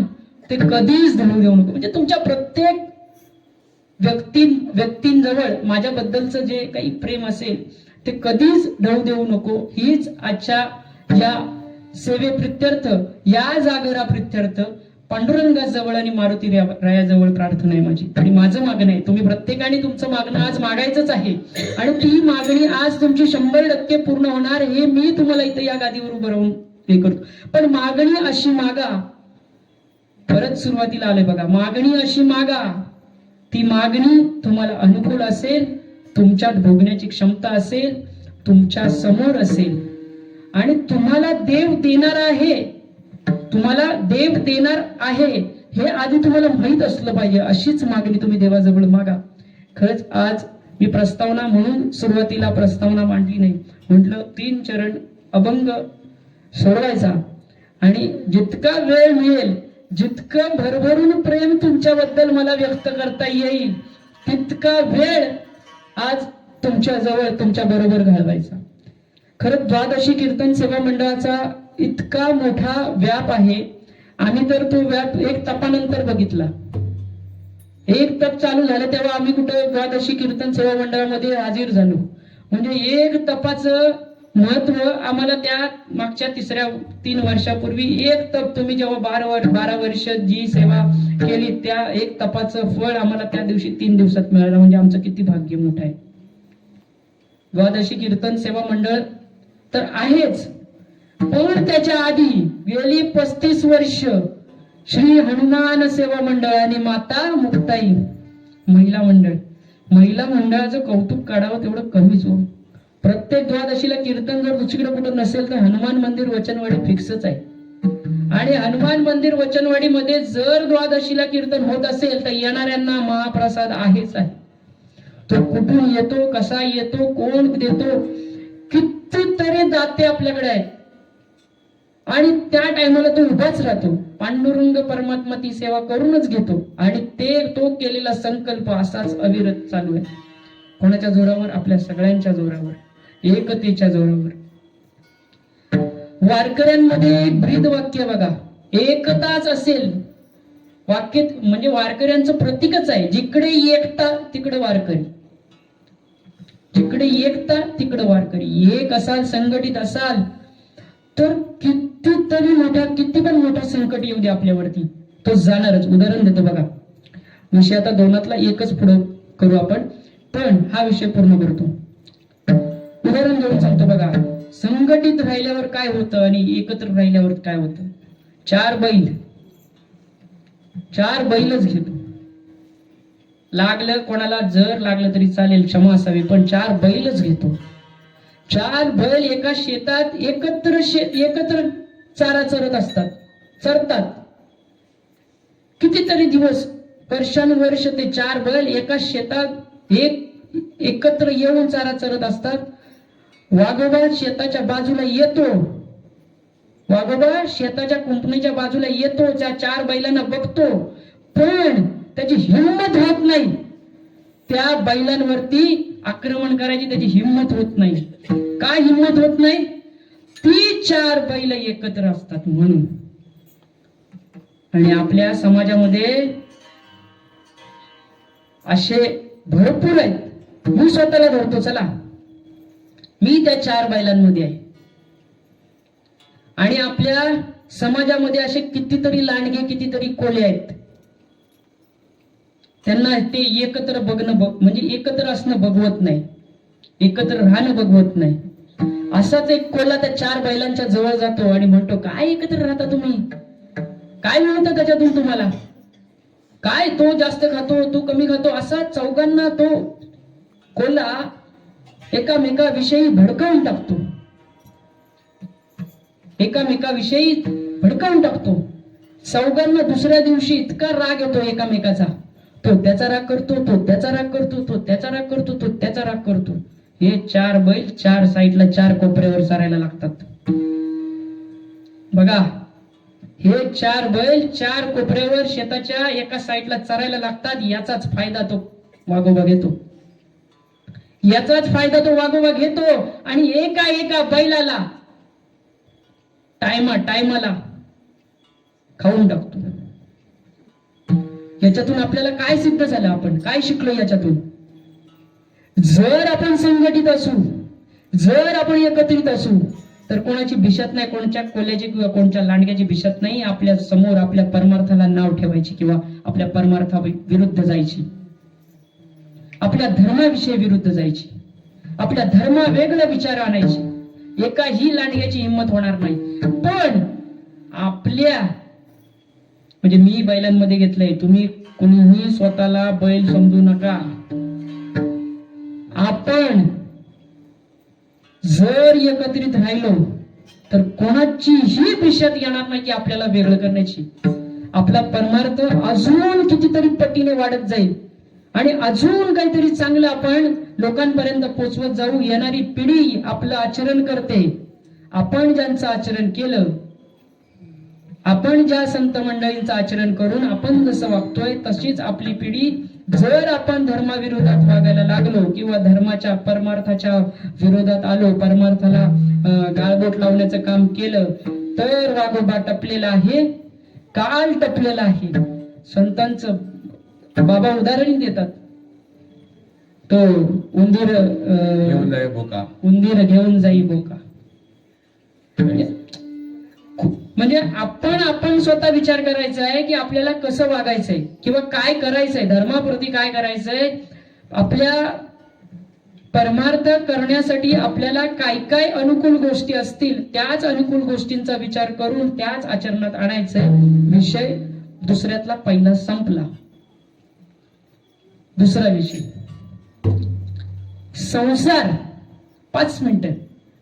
ते कधीच ढळू देऊ नको. म्हणजे तुमच्या प्रत्येक व्यक्तींजवळ माझ्याबद्दलचं जे काही प्रेम असेल ते कधीच ढळू देऊ नको. हीच आजच्या या सेवेप्रित्यर्थ, या जागरा प्रित्यर्थ पांडुरंगाजवळ आणि मारुती रायाजवळ प्रार्थना आहे माझी. आणि माझं मागणं आहे, तुम्ही प्रत्येकाने तुमचं मागणं आज मागायचंच आहे. आणि ती मागणी आज तुमची 100% पूर्ण होणार, हे मी तुम्हाला इथं या गादीवर उभं राहून हे करतो. पण मागणी अशी मागा, परत सुरुवातीला आले बघा, मागणी अशी मागा ती मागणी तुम्हाला अनुकूल असेल, तुमच्यात भोगण्याची क्षमता असेल, तुमच्या समोर असेल आणि तुम्हाला देव देणार आहे, तुम्हाला देव देणार आहे हे आधी तुम्हाला माहित असलं पाहिजे. अशीच मागणी तुम्ही देवाजवळ मागा. खरंच आज मी प्रस्तावना म्हणून सुरुवातीला प्रस्तावना मांडली नाही, म्हटलं 3 चरण अभंग सोडवायचा आणि जितका वेळ मिळेल, जितकं भरभरून प्रेम तुमच्याबद्दल मला व्यक्त करता येईल, तितका वेळ आज तुमच्या जवळ, तुमच्या बरोबर घालवायचा. खरंच द्वादशी कीर्तन सेवा मंडळाचा इतका मोठा व्याप आहे. आम्ही तर तो व्याप 1 तपानंतर बघितला. 1 तप चालू झालं तेव्हा आम्ही कुठं द्वादशी कीर्तन सेवा मंडळामध्ये हाजीर झालो. म्हणजे 1 तपाचं महत्व आम्हाला त्या मागच्या 3 वर्षापूर्वी 1 तप, तुम्ही जेव्हा 12 वर्ष जी सेवा केली त्या 1 तपाचं फळ आम्हाला त्या दिवशी 3 दिवसात मिळालं. म्हणजे आमचं किती भाग्य मोठं आहे. द्वादशी कीर्तन सेवा मंडळ तर आहेच, पण त्याच्या आधी गेली 35 वर्ष श्री हनुमान सेवा मंडळ आणि माता मुक्ताई महिला मंडळ, महिला मंडळाचं कौतुक काढावं तेवढं कमीच हो. प्रत्येक द्वादशीला कीर्तन जर दुसरीकडे कुठं नसेल तर हनुमान मंदिर वचनवाडी फिक्सच आहे. आणि हनुमान मंदिर वचनवाडी मध्ये जर द्वादशीला कीर्तन होत असेल तर येणाऱ्यांना महाप्रसाद आहेच आहे. तो कुठून येतो, कसा येतो, कोण देतो, कितीतरी दाते आपल्याकडे आहेत आणि त्या टायमाला तो उभाच राहतो. पांडुरंग परमात्मा ती सेवा करूनच घेतो आणि तो केलेला संकल्प असाच अविरत चालू आहे. कोणाच्या जोरावर? आपल्या सगळ्यांच्या जोरावर, एकतेच्या जोरावर. वारकऱ्यांमध्ये एक ब्रीद वाक्य बघा, एकताच असेल वाक्य म्हणजे वारकऱ्यांचं प्रतीकच आहे. जिकडे एकता तिकडे वारकरी, जिकडे एकता तिकडे वारकरी. एक असाल, संघटित असाल तर किती पण मोठा संकट येऊ दे आपल्यावरती, तो जाणारच. उदाहरण देतो बघा, विषय आता 2तला 1च पुढे करू आपण, पण हा विषय पूर्ण करतो. उदाहरण देऊन सांगतो बघा, संघटित राहिल्यावर काय होतं आणि एकत्र राहिल्यावर काय होतं. 4 बैलच घेतो. लागलं कोणाला, जर लागलं तरी चालेल, क्षमा असावी, पण 4 बैलच घेतो. 4 बैल एका शेतात एकत्र चारा चरत असतात, चरतात. कितीतरी दिवस, वर्षानुवर्ष ते 4 बैल एका शेतात एकत्र येऊन चारा चरत असतात. वाघोबा शेताच्या बाजूला येतो, वाघोबा शेताच्या कुंपणीच्या बाजूला येतो, त्या 4 बैलांना बघतो, पण त्याची हिंमत होत नाही. त्या बैलांवरती आक्रमण करायची त्याची हिंमत होत नाही. काय हिंमत होत नाही? ती 4 बैल एकत्र असतात म्हणून. आणि आपल्या समाजामध्ये असे भरपूर आहेत. मी स्वतःला धरतो, चला मी त्या 4 बैलांमध्ये आहे. आणि आपल्या समाजामध्ये असे कितीतरी लांडगे, कितीतरी कोले आहेत. त्यांना ते एकत्र बघणं म्हणजे एकत्र असणं बघवत नाही, एकत्र राहणं बघवत नाही. असाच एक कोल्हा त्या 4 बैलांच्या जवळ जातो आणि म्हणतो, काय एकत्र राहता तुम्ही, काय मिळतं त्याच्यातून तुम्हाला, काय तो जास्त खातो, तू कमी खातो. असा चौघांना तो कोल्हा एकामेकाविषयी भडकावून टाकतो, एकामेकाविषयी भडकावून टाकतो. चौघांना दुसऱ्या दिवशी इतका राग येतो एकामेकाचा, तो त्याचा राग करतो, तो त्याचा राग करतो, तो त्याचा राग करतो, तो त्याचा राग करतो. हे 4 बैल 4 साईडला 4 कोपऱ्यावर चारायला लागतात. बघा, हे 4 बैल 4 कोपऱ्यावर शेताच्या एका साईडला चरायला लागतात. याचाच फायदा तो वाघोबा घेतो, याचाच फायदा तो वाघोबा घेतो आणि एका बैलाला टायमाला खाऊन टाकतो. याच्यातून आपल्याला काय सिद्ध झालं, आपण काय शिकलो याच्यातून? जर आपण संघटित असू, जर आपण एकत्रित असू तर कोणाची भिषत नाही, कोणत्या कोल्याची किंवा कोणत्या लांडग्याची भिषत नाही. आपल्या समोर आपल्या परमार्थाला नाव ठेवायची किंवा आपल्या परमार्था विरुद्ध जायची, आपल्या धर्माविषयी विरुद्ध जायची, आपल्या धर्मा वेगळा विचार आणायची. एकाही लांडग्याची हिंमत होणार नाही. पण आपल्या म्हणजे मी बैलांमध्ये घेतलंय, तुम्ही कुणीही स्वतःला बैल समजू नका. आपण जर एकत्रित राहिलो तर कोणाचीही दिशेत येणार नाही की आपल्याला वेगळं करण्याची. आपला परमार्थ अजून कितीतरी पटीने वाढत जाईल आणि अजून काहीतरी चांगलं आपण लोकांपर्यंत पोचवत जाऊ. येणारी पिढी आपलं आचरण करते. आपण ज्यांचं आचरण केलं, आपण ज्या संत मंडळींचं आचरण करून आपण जसं वागतोय तशीच आपली पिढी, जर आपण धर्माविरोधात वागायला लागलो किंवा धर्माच्या परमार्थाच्या विरोधात आलो, परमार्थाला गाळबोट लावण्याचं काम केलं, तर वाघोबा टपलेला आहे, काल टपलेला आहे. संतांचं बाबा उदाहरण देतात, तो उंदीर घेऊन जाय बोका. उंदीर घेऊन जाई बोका. म्हणजे आपण स्वतः विचार करायचा आहे की आपल्याला कसं वागायचंय किंवा काय करायचंय, धर्माप्रती काय करायचंय. आपल्या परमार्थ करण्यासाठी आपल्याला काय काय अनुकूल गोष्टी असतील त्याच अनुकूल गोष्टींचा विचार करून त्याच आचरणात आणायचंय. विषय दुसऱ्यातला पहिला संपला. दुसरा विषय संसार. 5 मिनिटं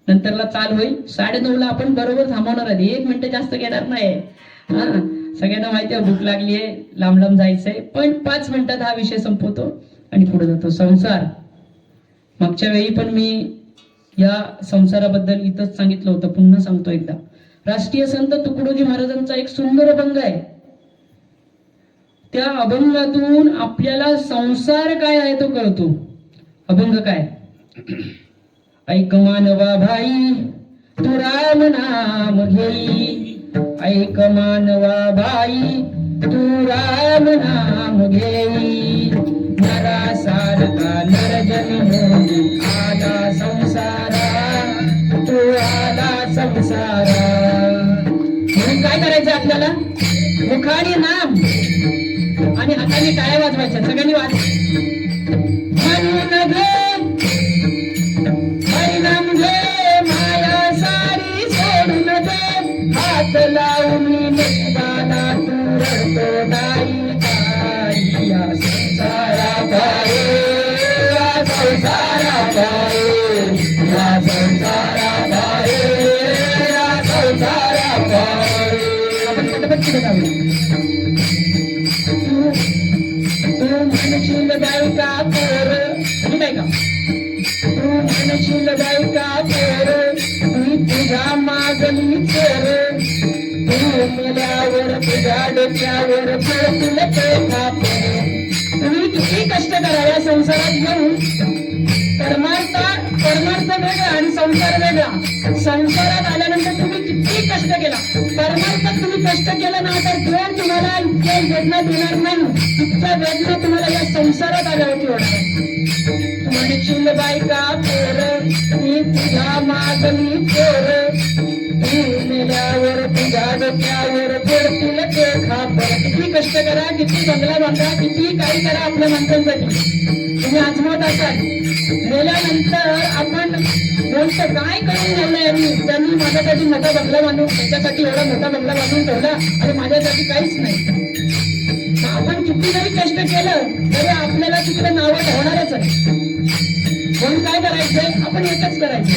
नंतरला चाल होईल. 9:30ला आपण बरोबर थांबवणार आहे. 1 मिनिट जास्त घेणार नाही. सगळ्यांना माहिती आहे भूक लागली आहे, लांब लांब जायचंय, पण 5 मिनिटात हा विषय संपवतो आणि पुढे जातो. संसार. मागच्या वेळी पण मी या संसाराबद्दल इथंच सांगितलं होतं, पुन्हा सांगतो एकदा. राष्ट्रीय संत तुकडोजी महाराजांचा एक सुंदर अभंग आहे. त्या अभंगातून आपल्याला संसार काय आहे तो कळतो. अभंग काय? ऐक मानवा भाई तू राम नाम घेई, ऐक मानवा भाई तू राम नाम घेई. नरा सारखा नर जन्म आला संसारा, तू आला संसारा. म्हणून काय करायचं आपल्याला? मुखाने नाम आणि हाताने टाळ्या वाजवायच्या. सगळ्यांनी वाज. म्हणून घे हरिनाम घे, माया सारी सोडून दे, हात लावून नशिबाला तू रडतो नाही काही. या संसारा पाये, या संसारा पाये, या संसारा पाये, या संसारा पाये. आपण पटपट गावी. तू म्हणशील बायका पोर, तुम्ही काय का? तू म्हणशील बायका पोर, मी तुझ्या मागणी चोर. तू मेल्यावर तुझ्या डोक्यावर पडतील ते खापर. तुम्ही किती कष्ट करा या संसारात येऊन. परमार्थ वेगळा आणि संसार वेगळा. संसारात आल्यानंतर तुम्ही किती कष्ट केला, परमार्थात तुम्ही कष्ट केलं ना तर देव तुम्हाला इतक्या वेदना देणार नाही, इतक्या वेदना तुम्हाला या संसारात आल्यावरती होणार. म्हणशील बायका पोर, मी तुझ्या मागणी चोर. तू मेल्यावर तुझ्या डोक्यावर पडतील ते खापर. किती कष्ट करा, किती बंगला बांधा, किती काही करा आपल्या माणसांसाठी, तुम्ही आजमावत असाल. मेल्यानंतर आपण बोलतो काय करून ठेवलं यांनी, त्यांनी माझ्यासाठी मोठा बंगला बांधून, त्याच्यासाठी एवढा मोठा बंगला बांधून ठेवला आणि माझ्यासाठी काहीच नाही. आपण किती जरी कष्ट केलं तरी आपल्याला तिकडे नावं ठेवणारच आहे. म्हणून काय करायचंय? आपण एकच करायचं.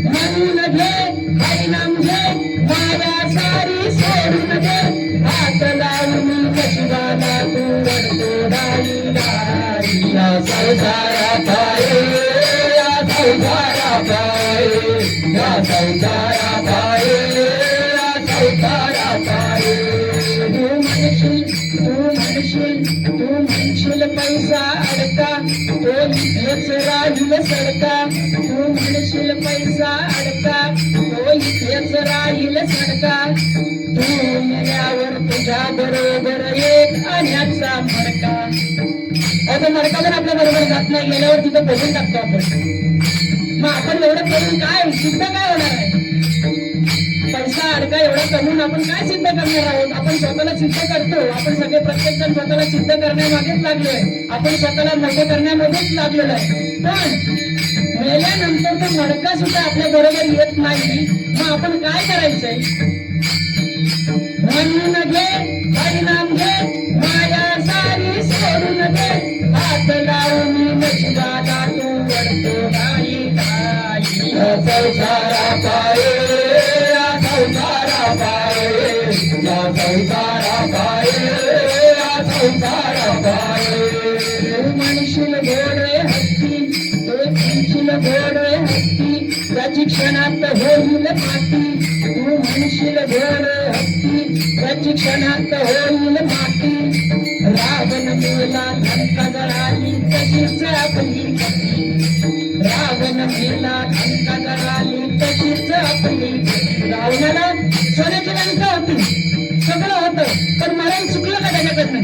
म्हणून घे हरिनाम घे, माया सारी सोडून दे, हात लावून नशिबाला तू रडतो नाही नाही. या संसारात आहे, या संसारात आहे, या संसारात आहे, या संसारात आहे. तू म्हणशील पैसा अडका, तो इथेच राहील सडका. तू म्हणशील पैसा अडका, तो इथेच राहील सडका. तू मेल्यावर तुझ्या बरोबर एक आण्याचा मडका. आता मडका जर आपल्या बरोबर जात नाही, गेल्यावर तिथं बघून टाकतो आपण. मग आपण एवढं करून काय सिद्ध काय होणार आहे? पैसा अडका एवढा कमवून आपण काय सिद्ध करणार आहोत? आपण स्वतःला सिद्ध करतो. आपण सगळे प्रत्येक जण स्वतःला सिद्ध करण्यामागेच लागलोय. आपण स्वतःला मोठं करण्यामध्येच लागलेलो आहे. पण मेल्यानंतर तो मडका सुद्धा आपल्या बरोबर येत नाही. मग आपण काय करायचंय? म्हणून घे हरिनाम घे माया सारी सोडून दे हात लावून नशिबाला तू वळतो नाही नाही संसारा पाये या संसारा पाये या संसारा पाये या संसारा पाये म्हणशील घोडे हत्ती तो म्हणशील घोडे हत्ती त्याची क्षणात होईल माती तू म्हणशील घोडे हत्ती त्याची क्षणात होईल माती रावण मेला लंका जळाली तशीच आपली गती रावण मेला लंका जळाली तशीच आपली गती रावणाला सोन्याची लंका होती सगळं होतं पण मरण चुकलं का त्याच्याकडनं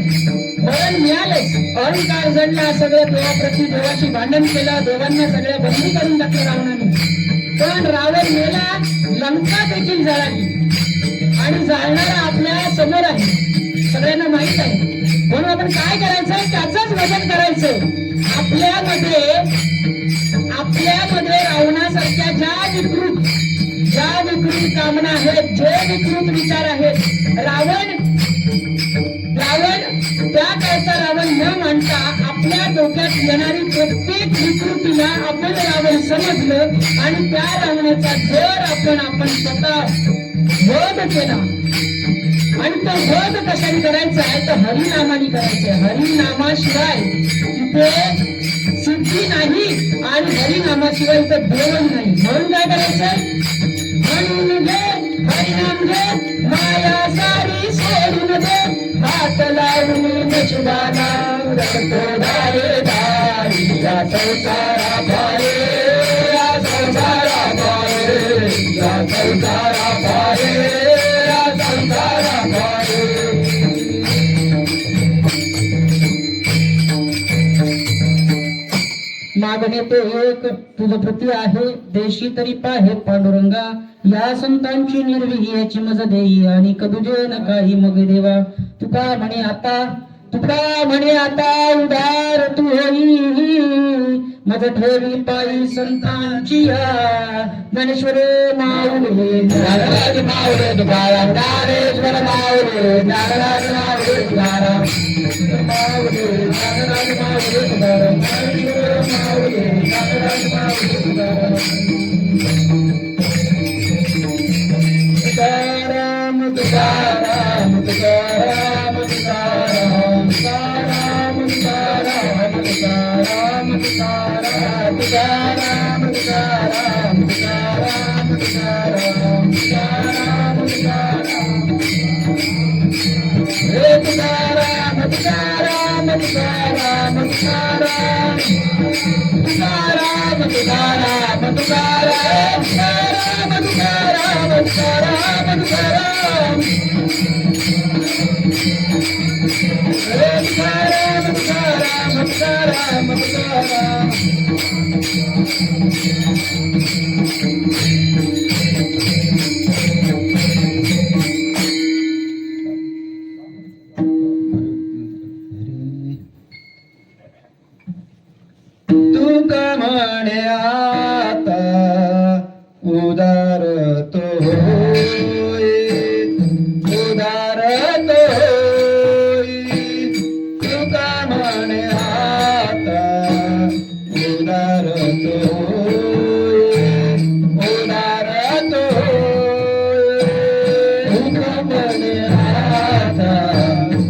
मरण मिळालंच अहंकार जडला सगळं देवाप्रती देवाशी भांडण केलं देवांना सगळ्या बंदी करून टाकलं रावणाने पण रावण मेला लंका देखील जळाली आणि जाळणारा आपल्या समोर आहे सगळ्यांना माहित आहे म्हणून आपण काय करायचंय त्याचंच भजन करायचं आपल्यामध्ये रावणासारख्या ज्या विकृत कामना आहेत जे विकृत विचार आहेत रावण त्या काळचा रावण न मानता आपल्या डोक्यात येणारी प्रत्येक विकृतीला आपण रावण समजलं आणि त्या रावणाचा जर आपण स्वतः वध केला आणि तो वध कशाने करायचा आहे तर हरिनामाने करायचा आहे हरिनामाशिवाय तिथे सिद्धी नाही आणि हरिनामाशिवाय इथं देवण नाही म्हणून काय करायचंय म्हणून घे हरिनाम घे माया सारी सोडून दे हात लावून नशिबाला रडतो दारे दारी या संसारा पाये या संसारा पाये या संसारा पाये या संसारा पाये मागणे तो एक तुझ प्रती आहे देशी तरी पाहे पांडुरंगा या संतांची निर्विही याची मज देई आणि कदुजे न काही मग देवा तुका म्हणे आता उदार तू होई मज ठेवी पायी संतांची या ज्ञानेश्वर माऊली ज्ञानराज माऊली तुकाराम ज्ञानेश्वर माऊली ज्ञानराज माऊली तुकाराम माऊली ज्ञानराज माऊली तुकाराम ज्ञानेश्वर माऊली ज्ञानराज माऊली तुकाराम तुकाराम तुकाराम तुकाराम तुकाराम तुकाराम तुकाराम तुकाराम तुकाराम तुकाराम तुकाराम तुकाराम तुकाराम तुकाराम तुकाराम हे तुकाराम तुकाराम तुकाराम तुकाराम तुकाराम तुकाराम तुकाराम तुकाराम तुकाराम तुकाराम तुकाराम हे तुकाराम तुकाराम तुकाराम तुकाराम तुका म्हणे आता उदार तो होई उदार तो होई तुका म्हणे आता उदार तो होई उदार तो होई तुका म्हणे आता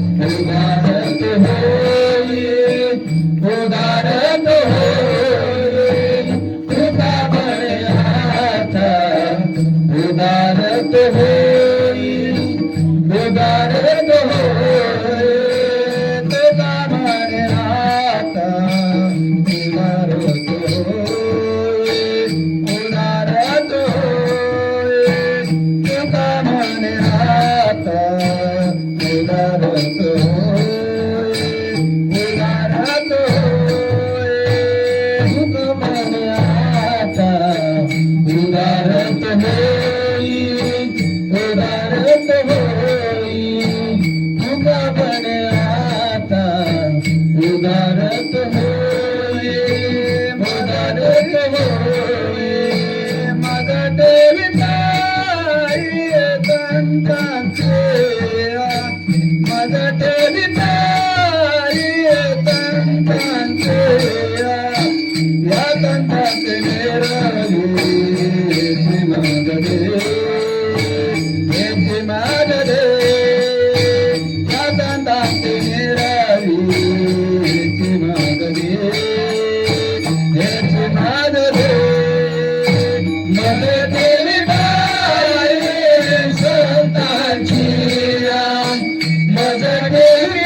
उदार तो होई उदार तो होई तुका म्हणे आता उदार तो होई उदार तो होई तुका म्हणे आता उदार तो होई उदार तो होई तुका म्हणे आता उदार तो होई उदार तो होई तुका म्हणे आता उदार तो होई उदार तो होई तुका म्हणे आता उदार तो होई उदार तो होई मग देवी ताई संतांचे विटाई तंतांचे या तंतांचे मेरवी मग दे मग दे या तंतांचे मेरवी मग दे मग दे मग दे विटाई संतांची मज देवी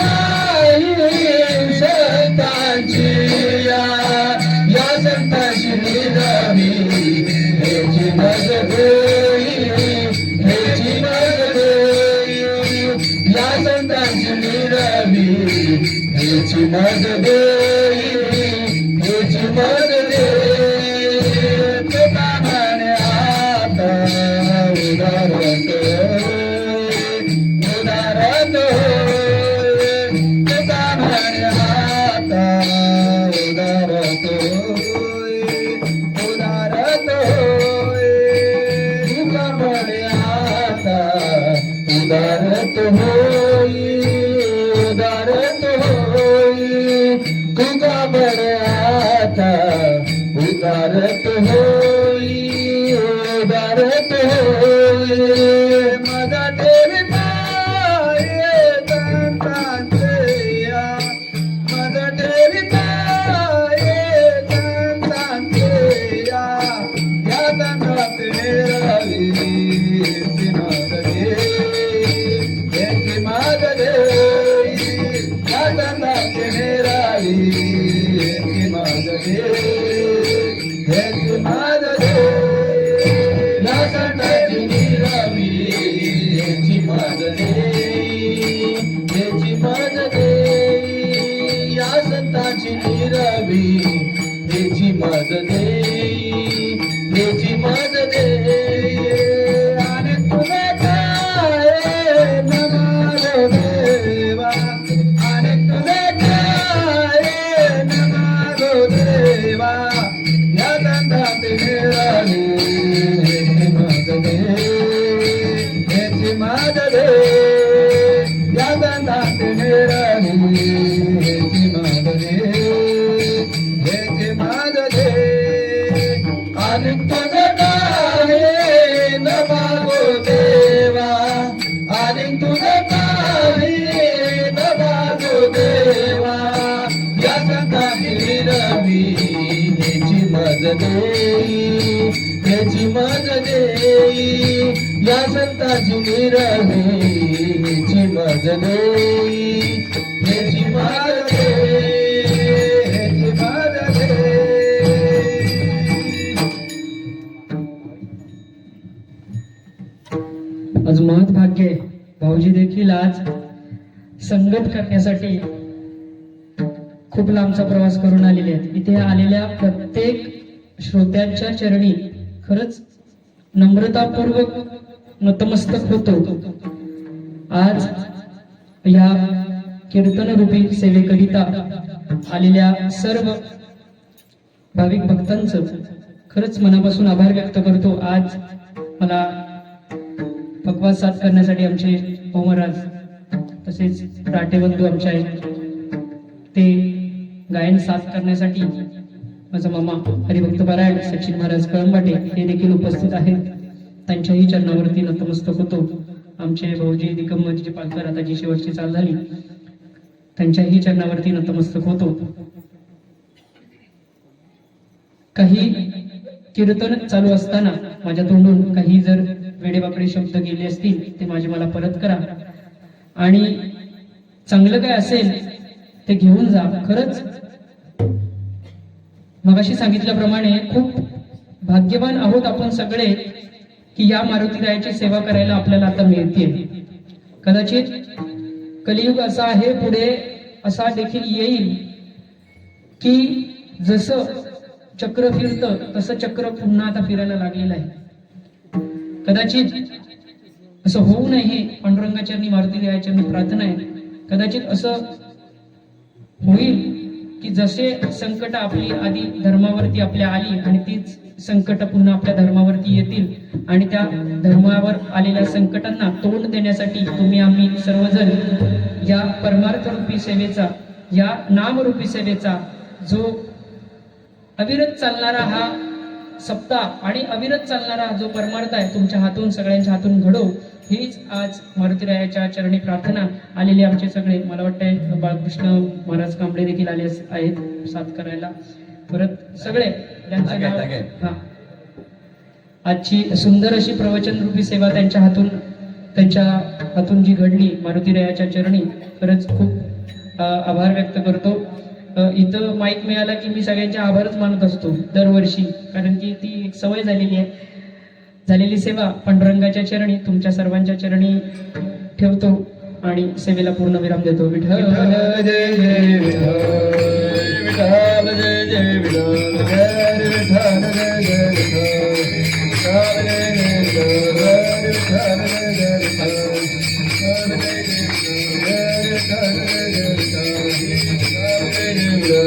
संतांची या संतांची निरावी ह्याची मज देई ह्याची मज देई या संतांची निरावी ह्याची मज देई ह्याची मज देई तुका म्हणे आता उदारत उदारत तुका म्हणे आता उदारत उदारत तुका म्हणे आता उदारत होई उदारत होई तुका म्हणे आता उदारत होई उदारत होई मजा देवी पाये तंतांचे या मजा देवी पाये तंतांचे या तंतांचे मेरावी मग दे याची मग दे या तंतांचे मेरावी मग दे याची मग दे या संतांची निरावी याची मज दे याची मज दे या संतांची निरावी याची मज दे याची मज दे आणि तुला काय नमारो देवा आणि तुला काय नमारो देवा या संतांची निरावी मग दे याची मज दे या संतांची निरावी याची मज दे याची मज दे आणि तुझं काय न मागो देवा आणि तुझं काय न मागो देवा या संतांची निरावी याची मज देई याची मज देई या संतांची निरावी याची मज देई याची मज देई याची मज देई आज महत् भाग्य आहे. भाऊजी देखील आज संगत करण्यासाठी खूप लांबचा प्रवास करून आलेले आहेत. इथे आलेल्या प्रत्येक श्रोत्यांच्या चरणी खरंच नम्रतापूर्वक नतमस्तक होतो. आज या कीर्तन रूपी सेवेकरिता आलेल्या सर्व भाविक भक्तांचं खरंच मनापासून आभार व्यक्त करतो. आज मला पक्वाद साथ करण्यासाठी आमचे भाऊ महाराज तसेच राटे बंधू आमचे आहेत, ते गायन साथ करण्यासाठी माझा मामा हरिभक्त पारायण सचिन महाराज कळंबाटे हे देखील उपस्थित आहेत. त्यांच्याही चरणावरती नतमस्तक होतो. आमचे भाऊजी दिगंबरजी पालकर आता जी शेवटची चाल झाली त्यांच्याही चरणावरती नतमस्तक होतो. काही कीर्तन चालू असताना माझ्या तोंडून काही जर वेडेवाकडे शब्द गेले असतील ते माझे मला परत करा आणि चांगलं काय असेल ते घेऊन जा. खरंच मगाशी सांगितल्याप्रमाणे खूप भाग्यवान आहोत आपण सगळे की या मारुतीरायाची सेवा करायला आपल्याला आता मिळते. कदाचित कलियुग असा आहे, पुढे असा देखील येईल की जसं चक्र फिरतं तसं चक्र पुन्हा आता फिरायला लागलेलं आहे. कदाचित असं होऊ नये पांडुरंगाचरणी मारुतीरायाचरणी प्रार्थना आहे. कदाचित असं होईल की जसे संकट आपली आधी धर्मावरती आपल्या आली आणि तीच संकट पुन्हा आपल्या धर्मावरती येतील आणि त्या धर्मावर आलेल्या संकटांना तोंड देण्यासाठी तुम्ही आम्ही सर्वजण या परमार्थ रूपी सेवेचा, या नामरूपी सेवेचा जो अविरत चालणारा हा सप्ताह आणि अविरत चालणारा हा जो परमार्थ आहे तुमच्या हातून सगळ्यांच्या हातून घडो, हीच आज मारुतीरायाच्या चरणी प्रार्थना. आलेले आमचे सगळे, मला वाटतंय बाळकृष्ण महाराज कांबळे देखील आले आहेत साथ करायला. परत सगळे ज्यांचं नाव, हा, आजची सुंदर अशी प्रवचन रूपी सेवा त्यांच्या हातून जी घडली मारुतीरायाच्या चरणी, खरंच खूप आभार व्यक्त करतो. इथं माईक मिळाला की मी सगळ्यांचे आभारच मानत असतो दरवर्षी, कारण की ती एक सवय झालेली आहे. झालेली सेवा पांडुरंगाच्या चरणी, तुमच्या सर्वांच्या चरणी ठेवतो आणि सेवेला पूर्ण विराम देतो. विठ्ठल जय जय विठ्ठल, विठ्ठल जय जय विठ्ठल, जय विठ्ठल जय जय विठ्ठल, विठ्ठल जय जय विठ्ठल, विठ्ठल जय जय विठ्ठल, विठ्ठल जय जय विठ्ठल, विठ्ठल जय जय विठ्ठल, विठ्ठल जय जय विठ्ठल.